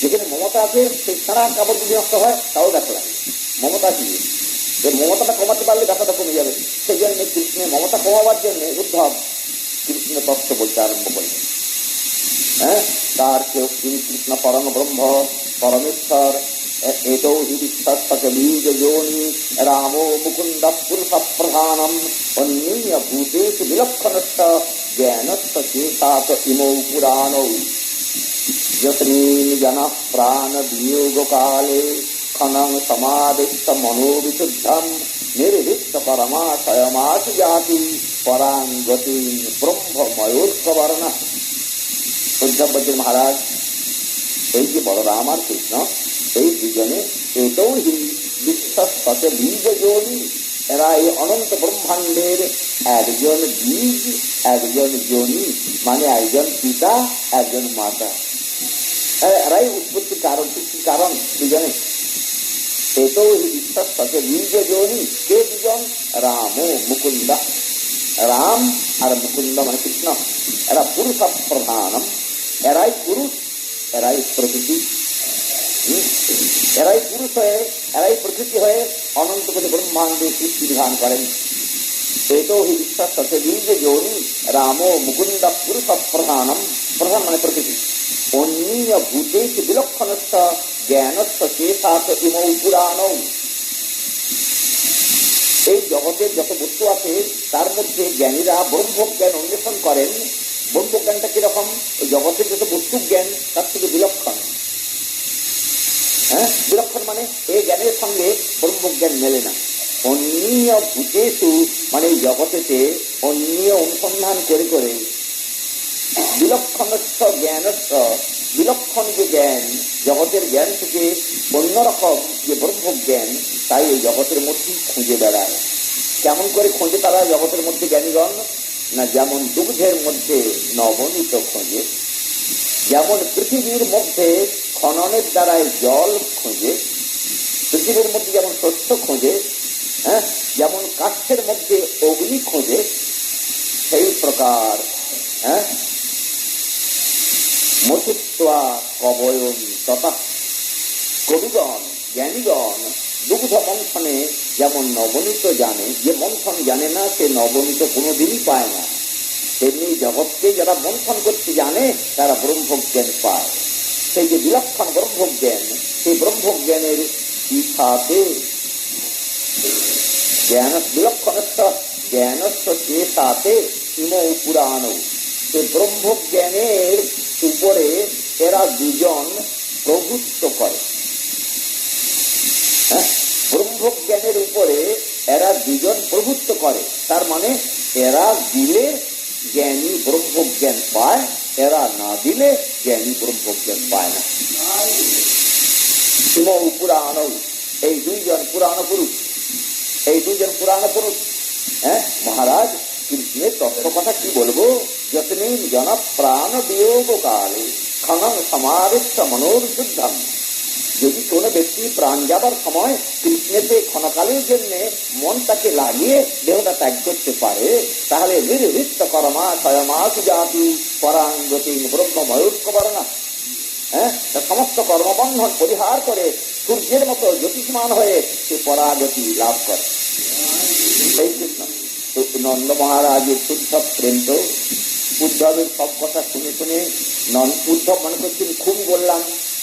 যেখানে মমতা আছে সেই সারা কাপড় যদি নষ্ট হয় তাও ব্যথা লাগে। মমতা কি? যে মমতাটা কমাতে পারলে ব্যথাটা কমে যাবে। সেই জন্য কৃষ্ণের মমতা কমাবার জন্য উদ্ধব কৃষ্ণ তত্ত্ব বলতে আরম্ভ করলেন। হ্যাঁ, তার কেউ তিনি কৃষ্ণ পরম ব্রহ্ম, পরমেশ্বর, এতৌ হি বিশ্বস্ত বীজ যোনি রামো মুকুন্দ পুরুষ প্রধানম অন্যীয় ভূতেষু বিলক্ষণস্য জ্ঞানস্য চেতাত ইমৌ পুরাণৌ যতনীন জনঃ প্রাণ বিয়োগ কালে খনং সমাদিষ্ট মনোবিশুদ্ধম নির্দিষ্ট পরমাশয়মাসি জাতি পরাঙ্গতিন ব্রহ্মময়োর্কবর্ণ। উদ্ধব বলছেন, মহারাজ, এই যে বলরাম আর কৃষ্ণ, এই দুজনে এতও হি বিশ্বস্ত বীজ যোনি, এরা এই অনন্ত ব্রহ্মাণ্ডের একজন বীজ, একজন যোনি, মানে একজন পিতা, একজন মাতা। এরাই উৎপত্তি কারণ, সৃষ্টির কারণ দুজনে। এতও হি বিশ্বস্ত বীজ যোনি। কে দুজন? রাম ও মুকুন্দ। রাম আর মুকুন্দ মানে কৃষ্ণ, এরা পুরুষ প্রধানম, এরাই পুরুষ, এরাই প্রকৃতি। এরাই পুরুষ হয়ে, এরাই প্রকৃতি হয়ে অনন্ত কোটি ব্রহ্মাণ্ডে সৃষ্টি বিধান করেন। এতও হি বিশ্বাস বীজ যোনি রামো মুকুন্দ পুরুষ প্রধানম। প্রধান মানে প্রকৃতি। অন্যীয় ভূতেষু বিলক্ষণস্য জ্ঞানস্য চেতাত ইমৌ পুরাণৌ। এই জগতের যত বস্তু আছে তার মধ্যে জ্ঞানীরা ব্রহ্মজ্ঞান অন্বেষণ করেন। ব্রহ্মজ্ঞানটা কিরকম? এই জগতের যত বস্তু জ্ঞান তার থেকে বিলক্ষণ। হ্যাঁ, বিলক্ষণ মানে এই জ্ঞানের সঙ্গে ব্রহ্মজ্ঞান মেলে না। অন্যীয় ভূতেষু মানে জগতেতে অন্যীয় অনুসন্ধান করে করে বিলক্ষণস্য জ্ঞানস্য, বিলক্ষণ যে জ্ঞান, জগতের জ্ঞান থেকে অন্যরকম যে ব্রহ্মজ্ঞান, তাই এই জগতের মধ্যে খুঁজে বেড়ায়। কেমন করে খোঁজে তারা জগতের মধ্যে জ্ঞানীগণ? না, যেমন দুগ্ধের মধ্যে নবনীত খোঁজে, যেমন পৃথিবীর মধ্যে খননের দ্বারাই জল খোঁজে, পৃথিবীর মধ্যে যেমন শস্য খোঁজে, হ্যাঁ, যেমন কাষ্ঠের মধ্যে অগ্নি খোঁজে, সেই প্রকার হ্যাঁ মথিত্বা কবয়ন তথা কবিগণ, জ্ঞানীগণ দুগ্ধ মন্থনে যেমন নবনীত জানে, যে মন্থন জানে না সে নবনীত কোনোদিনই পায় না, তেমনি জগৎকে যারা মন্থন করতে জানে তারা ব্রহ্মজ্ঞান পায়। সেই যে বিলক্ষণ ব্রহ্মজ্ঞান, সেই ব্রহ্মজ্ঞানের ইচ্ছাতে জ্ঞান বিলক্ষণস্য জ্ঞানস্য চেতাতে ইমৌ পুরাণৌ। সে ব্রহ্মজ্ঞানের উপরে এরা দুজন প্রভুত্ব করে। ব্রহ্মজ্ঞানের উপরে এরা দুজন প্রভুত্ব করে, তার মানে এরা দিলে জ্ঞানী ব্রহ্মজ্ঞান পায়, এরা না দিলে জ্ঞানী ব্রহ্মজ্ঞান পায় না। ইমৌ পুরাণৌ, এই দুইজন পুরাণ পুরুষ, এই দুইজন পুরাণ পুরুষ। হ্যাঁ মহারাজ, কৃষ্ণের তত্ত্ব কথা কি বলবো? যতনীন জন প্রাণ বিয়োগ কালে খনন সমাদিষ্ট মনোবিশুদ্ধম। যদি কোন ব্যক্তি প্রাণ যাবার সময় কৃষ্ণেতে ক্ষণকালের জন্য মনটাকে লাগিয়ে দেহটা ত্যাগ করতে পারে, তাহলে নির্দিষ্ট কর্মা স্বয়মাস জাতি পরাঙ্গতি ব্রহ্মময়োর্কবর্ণা। হ্যাঁ, সমস্ত কর্মবন্ধন পরিহার করে সূর্যের মতো জ্যোতিষমান হয়ে সে পরাগতি লাভ করে। সেই কৃষ্ণ নন্দ মহারাজের শুদ্ধ প্রেম তো উদ্ধবের সব কথা শুনে শুনে উদ্ধব মনে করছেন খুবই বললাম,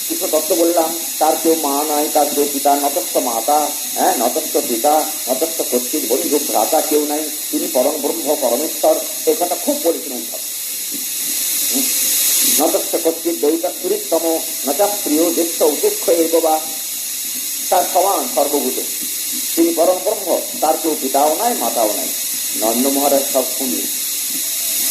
কৃষ্ণ তত্ত্ব বললাম, তার কেউ মা নয়, তার কেউ পিতা, নতস্থ মাতা, হ্যাঁ, নতস্থ পিতা, নতস্থ কর্তৃক বন্ধু ভ্রাতা কেউ নাই, তিনি পরম ব্রহ্ম পরমেশ্বর। এই কথা খুব বলেছেন উদ্ধব। নতস্থ কর্তৃক দৈতা সুরিতম নচা প্রিয় দেশ উপেক্ষ এগোবা, তার সমান সর্বভূত, তিনি পরম ব্রহ্ম, তার কেউ পিতাও নাই মাতাও নাই। নন্দ মহারাজ সব শুনলেন।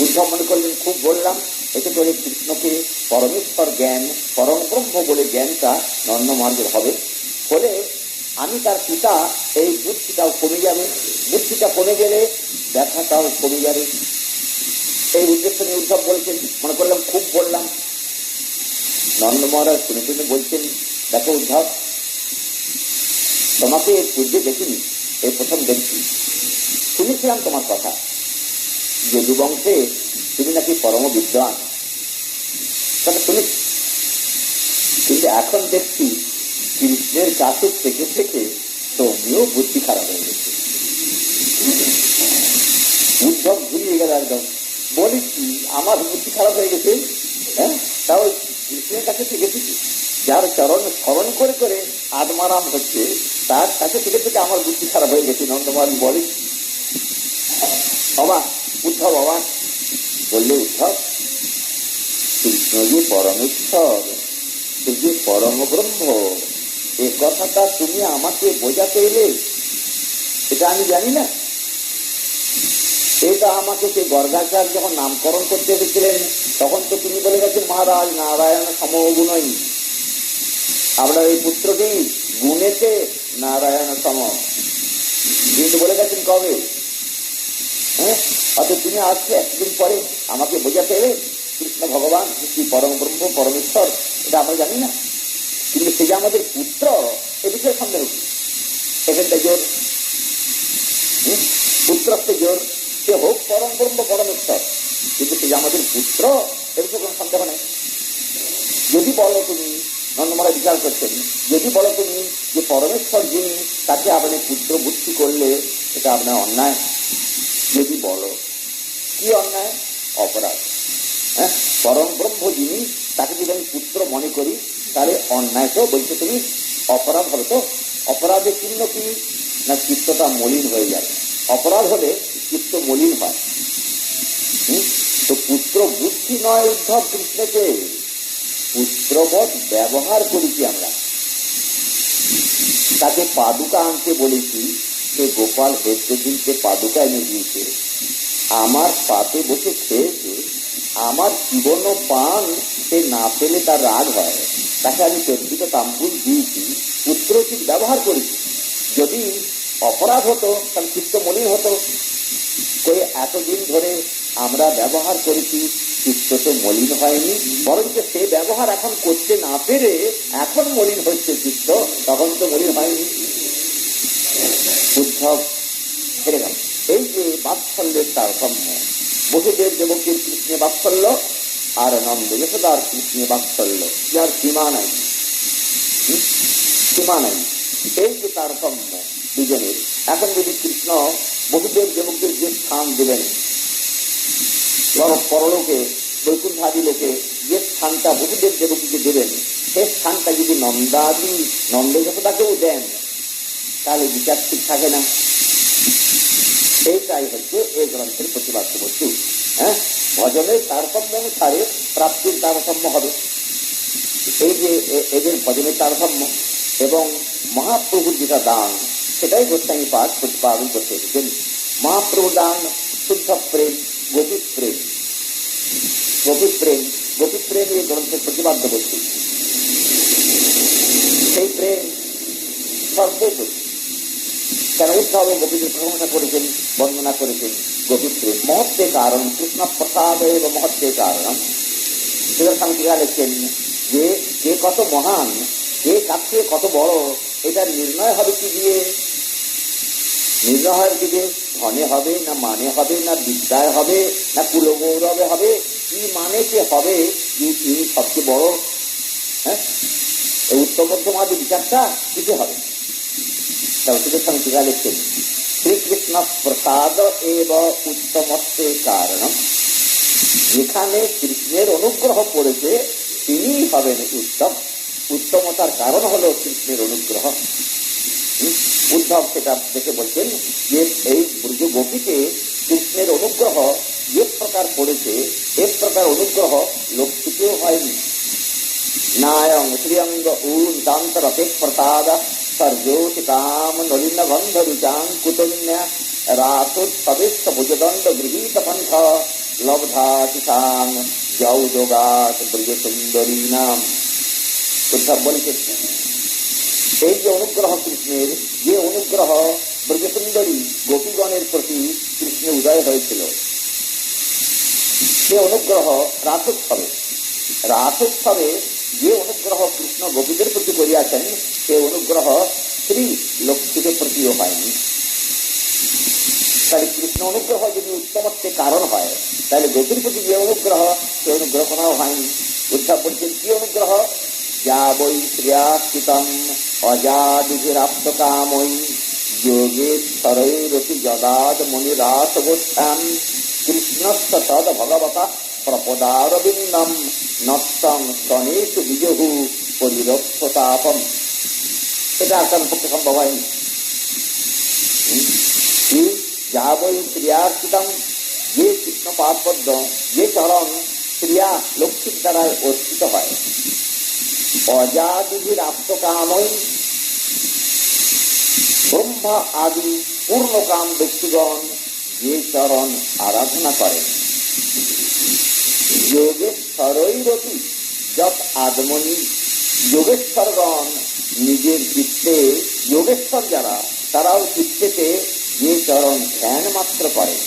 উদ্ধব মনে করলেন খুব বললাম, এতে করে কৃষ্ণকে পরমেশ্বর জ্ঞান, পরম ব্রহ্ম বলে জ্ঞানটা নন্দ মহারাজের হবে, ফলে আমি তার পিতা, এই বুদ্ধিটাও কমে যাবে, বুদ্ধিটা কমে গেলে ব্যথাটাও কমে যাবে। এই উদ্দেশ্য নিয়ে উদ্ধব বলছেন, মনে করলাম খুব বললাম। নন্দ মহারাজ শুনে শুনে বলছেন, দেখো উদ্ধব, তোমাকে এর পূর্বে দেখিনি, এই প্রথম দেখছি। শুনেছিলাম তোমার কথা, যদুবংশে তুমি নাকি পরম বিদ্বান, কথা শুনেছি, কিন্তু এখন দেখছি কৃষ্ণের কাছে থেকে থেকে তুমিও বুদ্ধি খারাপ হয়ে গেছে। উদ্ধব ভুলিয়ে গেল একদম, বলি কি আমার বুদ্ধি খারাপ হয়ে গেছে? হ্যাঁ, তাও কৃষ্ণের কাছে থেকে থেকে যার চরণ স্মরণ করে করে আত্মারাম হচ্ছে, তার কাছে থেকে থেকে আমার বুদ্ধি খারাপ হয়ে গেছে। নন্দমান বলে অবাক, উদ্ধব অবাক, বললে উদ্ধব, কৃষ্ণ যে পরমেশ্বর, সে যে পরম ব্রহ্ম, এ কথাটা তুমি আমাকে বোঝাতে এলে, এটা আমি জানি না। এটা আমাকে সেই গর্গাচার্য যখন নামকরণ করতে এসেছিলেন, তখন তো তিনি বলে গেছেন, মহারাজ নারায়ণ সমগুণই, আপনার এই পুত্রটি গুণেতে নারায়ণ সম, কিন্তু বলে গেছেন কবে? হ্যাঁ, অর্থাৎ তিনি আসছে একদিন পরে আমাকে বোঝাতে এলে কৃষ্ণ ভগবান শ্রী পরম ব্রহ্ম পরমেশ্বর, এটা আমরা জানি না, কিন্তু সে যে আমাদের পুত্র, এ বিষয়ে সন্দেহ কি? এখানটা জোর, পুত্রত্বে জোর, সে হোক পরম ব্রহ্ম পরমেশ্বর, কিন্তু সে যে আমাদের পুত্র, এ বিষয়ে কোন সন্দেহ নেই। যদি বলো তুমি, নন্দমারা বিচার করছেন, যদি বলো তুমি যে পরমেশ্বর যিনি, তাকে আপনি পুত্র বুদ্ধি করলে এটা আপনার অন্যায়। যদি বলো, কি অন্যায়? অপরাধ। হ্যাঁ, পরম ব্রহ্ম যিনি, তাকে যদি আমি পুত্র মনে করি, তাহলে অন্যায় তো বলছে তুমি, অপরাধ হবে। তো অপরাধের চিহ্ন কি? না চিত্তটা মলিন হয়ে যাবে। অপরাধ হলে চিত্ত মলিন হয়। তো পুত্র বুদ্ধি নয় উদ্ধব কৃষ্ণকে, পুত্রবৎ ব্যবহার করেছি আমরা। তাকে পাদুকা আনতে বলেছি, সে গোপাল হেদ্রদিনকে পাদুকা এনে দিয়েছে, আমার পাতে বসে খেয়েছে, আমার জীবন পান সে না পেলে তার রাগ হয়, তাকে আমি চর্চিত তাম্বুল দিয়েছি, পুত্রোচিত ব্যবহার করেছি। যদি অপরাধ হতো তাহলে চিত্ত মলিন হতো। কই এতদিন ধরে আমরা ব্যবহার করেছি, চিত্ত তো মলিন হয়নি, বরঞ্চ সে ব্যবহার এখন করতে না পেরে এখন মলিন হচ্ছে চিত্ত, তখন তো মলিন হয়নি। উদ্ধব হেরে গেল। এই যে বাৎসল্যের তারতম্য, বসুদেব দেবকীর কৃষ্ণে বাৎসল্য আর নন্দ যশোদার কৃষ্ণে বাৎসল্য, যার সীমা নাই, সীমা নাই। এই যে তারতম্য দুজনের, এখন যদি কৃষ্ণ বসুদেব দেবকীর যে স্থান দেবেন পরলোকে, বৈকুণ্ঠাদি লোকে যে স্থানটা বসুদেব দেবকীকে দেবেন, সে স্থানটা যদি নন্দাদি নন্দ যশোদাকেও দেন, তাহলে বিচার ঠিক থাকে না। এইটাই হচ্ছে এই গ্রন্থের প্রতিবাদ্য বস্তু। হ্যাঁ, ভজনের তারতম্য অনুসারে প্রাপ্তির তারতম্য হবে। এই যে এদের ভজনের তারতম্য এবং মহাপ্রভুর যেটা দান, সেটাই গোস্বামী পাঠ প্রতিপাদন করতে এসেছেন। মহাপ্রভু দান শুদ্ধ প্রেম, গোপী প্রেম, গোপী প্রেম, গোপী প্রেম এই গ্রন্থের প্রতিবাদ্য বস্তু। সেই প্রেম সর্বোপরি, কেন উদ্ধব গোপীদের প্রশংসা করেছেন, বন্দনা করেছেন। গোপী প্রেম মহত্বে কারণ, কৃষ্ণ প্রসাদ এবং মহত্বে কারণ। সুদর্শনটিকা লেখেন যে কে কত মহান, কে কাছে কত বড়, এটা নির্ণয় হবে কি দিয়ে? নির্ণয় হয় কি দিয়ে? ধনে হবে না মানে হবে না বিদ্যায় হবে না কুলগৌরবে হবে? কি মানে কে হবে যে তিনি সবচেয়ে বড়? হ্যাঁ, এই উত্তম মধ্যমাদি বিচারটা কিসে হবে? সুদর্শন টিকা লিখছেন শ্রীকৃষ্ণ প্রসাদ এব উত্তমত্বে কারণ, যেখানে কৃষ্ণের অনুগ্রহ পড়েছে তিনি হবেন উত্তম। উত্তমতার কারণ হলো কৃষ্ণের অনুগ্রহ। উদ্ধব সেটা দেখে বলছেন যে এই ব্রজ গোপীকে কৃষ্ণের অনুগ্রহ যে প্রকার পড়েছে এ প্রকার অনুগ্রহ লক্ষ্মীকেও হয়নি। নায়ং শ্রিয়ঙ্গ উদান্তরপে প্রসাদ সর্যোষিতাম নলিন বন্ধ রুচাং কুতুন্যা রাতোৎসবেশ ভুজদণ্ড গৃহীত পন্থ লব্ধাতিসাং যৌযোগাত ব্রজ সুন্দরী নাম। উদ্ধব বলেছেন এই যে অনুগ্রহ কৃষ্ণের, যে অনুগ্রহ ব্রজসুন্দরী গোপীগণের প্রতি কৃষ্ণের উদয় হয়েছিল, সে অনুগ্রহ রাসোৎসবে যে অনুগ্রহ কৃষ্ণ গোপীদের প্রতি করিয়াছেন সে অনুগ্রহ শ্রী লক্ষ্মীদের প্রতিও হয়নি। তাহলে কৃষ্ণ অনুগ্রহ যদি উত্তমত্বের কারণ হয় তাহলে গোপীর প্রতি যে অনুগ্রহ সে অনুগ্রহ কোনাও হয়নি। উদ্ধব বলছেন কি অনুগ্রহ? যা বৈ শ্রিয়াস্তিতম অজাদিভিরাপ্তকামৈ যোগেশ্বরৈরপি যদাদ মুনিরাসগোষ্ঠান কৃষ্ণস্য তদ ভগবতা প্রপদারবিন্দম নষ্টং স্তনেষু বিজহু পরিরক্ষতাপম। এটা আর পক্ষে সম্ভব হয়নি। যা বৈ শ্রিয়ার্চিতম, যে কৃষ্ণ পাদপদ্ম, যে চরণ শ্রিয়া লক্ষ্মীর দ্বারায় অর্চিত হয়, অজাদিভির আপ্তকামই ব্রহ্মা আদি পূর্ণকাম ব্যক্তিগণ যে চরণ আরাধনা করেন, যোগেশ্বরৈরপি যত আদমনি, যোগেশ্বরগণ নিজের চিত্তে, যোগেশ্বর যারা তারাও চিত্তেতে যে চরণ ধ্যান মাত্র করেন,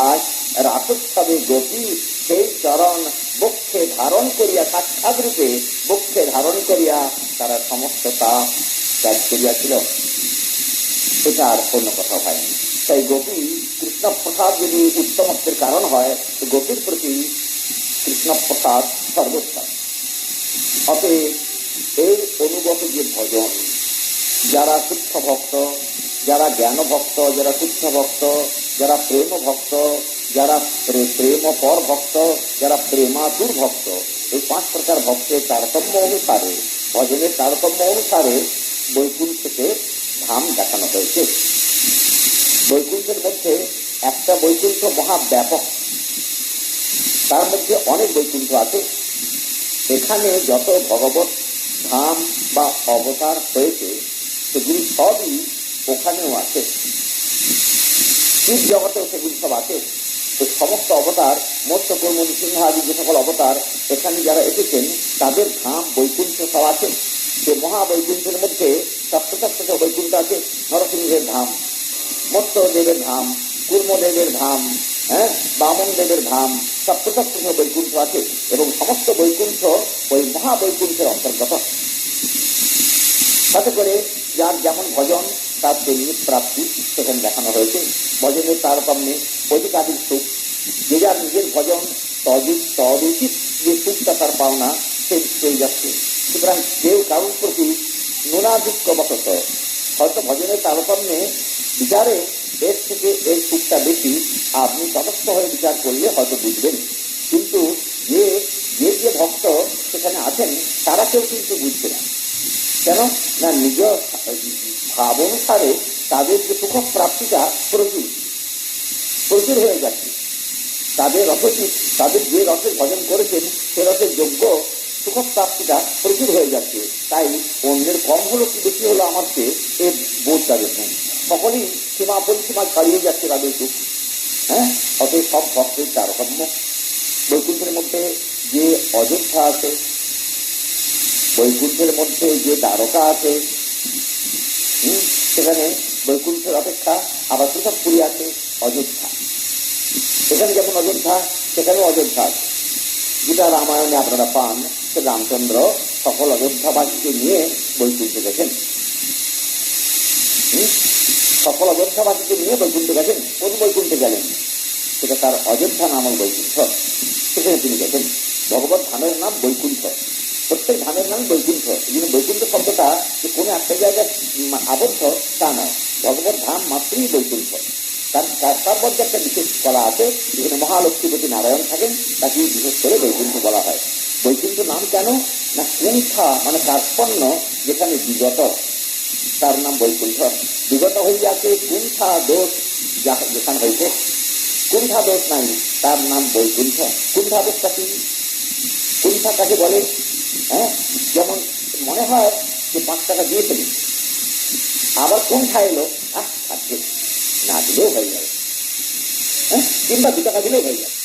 আজ রাসোৎসবে গোপী সেই চরণ বক্ষে ধারণ করিয়া, সাক্ষাৎ রূপে বক্ষে ধারণ করিয়া তারা সমস্ত তা ত্যাগ করিয়াছিল। এটা আর অন্য কথা হয়নি। তাই গোপী কৃষ্ণ প্রসাদ যদি উত্তমত্বের কারণ হয় তো গোপীর প্রতি কৃষ্ণ প্রসাদ সর্বোত্তম। অতএব এই অনুগত যে ভজন, যারা শুদ্ধ ভক্ত, যারা জ্ঞান ভক্ত, যারা শুদ্ধ ভক্ত, যারা প্রেম ভক্ত, যারা প্রেম পর ভক্ত, যারা প্রেমাতুর ভক্ত, এই 5 প্রকার ভক্তের তারতম্য অনুসারে, ভজনের তারতম্য অনুসারে বৈকুণ্ঠকে ধাম দেখানো হয়েছে। বৈকুণ্ঠের মধ্যে একটা বৈকুণ্ঠ মহাব্যাপক, তার মধ্যে অনেক বৈকুণ্ঠ আছে। এখানে যত ভগবত ধাম বা অবতার হয়েছে সেগুলি সবই ওখানেও আছে। শিব জগতেও সেগুলি সব আছে। তো সমস্ত অবতার, মৎস্যকর্ম নৃসিংহ আদি যে সকল অবতার এখানে যারা এসেছেন তাদের ধাম বৈকুণ্ঠ সব আছে। যে মহাবৈকুণ্ঠের মধ্যে সপ্তশত বৈকুণ্ঠ আছে। নরসিংহের ধাম, মৎস্যদেবের ধাম, কুর্মদেবের ধাম, বামন দেবের ধাম, সপ্তশত বৈকুণ্ঠ আছে এবং সমস্ত বৈকুণ্ঠ ওই মহাবৈকুণ্ঠের অন্তর্গত। তাতে করে যার যেমন ভজন তার তেমনি প্রাপ্তি সেখানে দেখানো হয়েছে। ভজনের তারতম্যে অধিকাধিক সুখ, যে যার নিজের ভজন তদুচিত যে সুখটা তার পাওনা সে পেয়ে যাচ্ছে। সুতরাং কেউ কারোর প্রতি ন্যূনাধিক্য বশত হয়তো ভজনের তারতম্যে বিচারে এর থেকে এর সুখটা বেশি, আপনি তটস্থ হয়ে বিচার করলে হয়তো বুঝবেন। কিন্তু যে যে ভক্ত সেখানে আছেন তারা কেউ কিন্তু বুঝবে না। কেন না, নিজ ভাব অনুসারে তাদের যে সুখ প্রাপ্তিটা প্রচুর প্রচুর হয়ে যাচ্ছে। তাদের রসচিত, তাদের যে রসের ভজন করেছেন সে রসের যোগ্য সুখ প্রাপ্তিটা প্রচুর হয়ে যাচ্ছে। তাই অন্যের কম হলো কি বেশি হলো আমার চেয়ে এর বোধ তাদের নেই। সকলেই সীমা পরিসীমা ছাড়িয়ে যাচ্ছে তাদের সুখ। অতএব সব ভক্তের তারতম্য। বৈকুণ্ঠের মধ্যে যে অযোধ্যা আছে, বৈকুণ্ঠের মধ্যে যে দ্বারকা আছে, সেখানে বৈকুণ্ঠের অপেক্ষা আবার পৃথকপুরী আছে অযোধ্যা। এখানে যেমন অযোধ্যা সেখানেও অযোধ্যা আছে। যেটা রামায়ণে আপনারা পান, সে রামচন্দ্র সকল অযোধ্যাবাসীকে নিয়ে বৈকুণ্ঠে গেছেন। সকল অযোধ্যাবাসীকে নিয়ে বৈকুণ্ঠে গেছেন। কোন বৈকুণ্ঠে গেলেন? সেটা তার অযোধ্যা নামক বৈকুণ্ঠ, সেখানে তিনি গেছেন। ভগবত ধামের নাম বৈকুণ্ঠ, প্রত্যেক ধামের নাম বৈকুণ্ঠ। এই জন্য বৈকুণ্ঠ শব্দটা যে কোনো একটা জায়গায় আবদ্ধ তা নয়, ভগবত ধাম মাত্রই বৈকুণ্ঠ। তার মধ্যে একটা বিশেষ কলা আছে, যেখানে মহালক্ষ্মীপতি নারায়ণ থাকেন, তাকে বিশেষ করে বৈকুণ্ঠ বলা হয়। বৈকুণ্ঠ নাম কেন না কুণ্ঠা মানে কার্পণ্য যেখানে বিগত তার নাম বৈকুণ্ঠ। বিগত হইয়াছে কুণ্ঠা দোষ যেখানে হইতে, কুণ্ঠা দোষ নাই তার নাম বৈকুণ্ঠ। কুণ্ঠা দোষটা কি? কুণ্ঠা কাকে বলে? হ্যাঁ, যেমন মনে হয় যে 5 টাকা দিয়ে ফেলি, আবার কুণ্ঠা এলো থাকবে, না দিলেও হয়ে যাবে, হ্যাঁ, কিংবা 2 টাকা দিলেও হয়ে যাবে।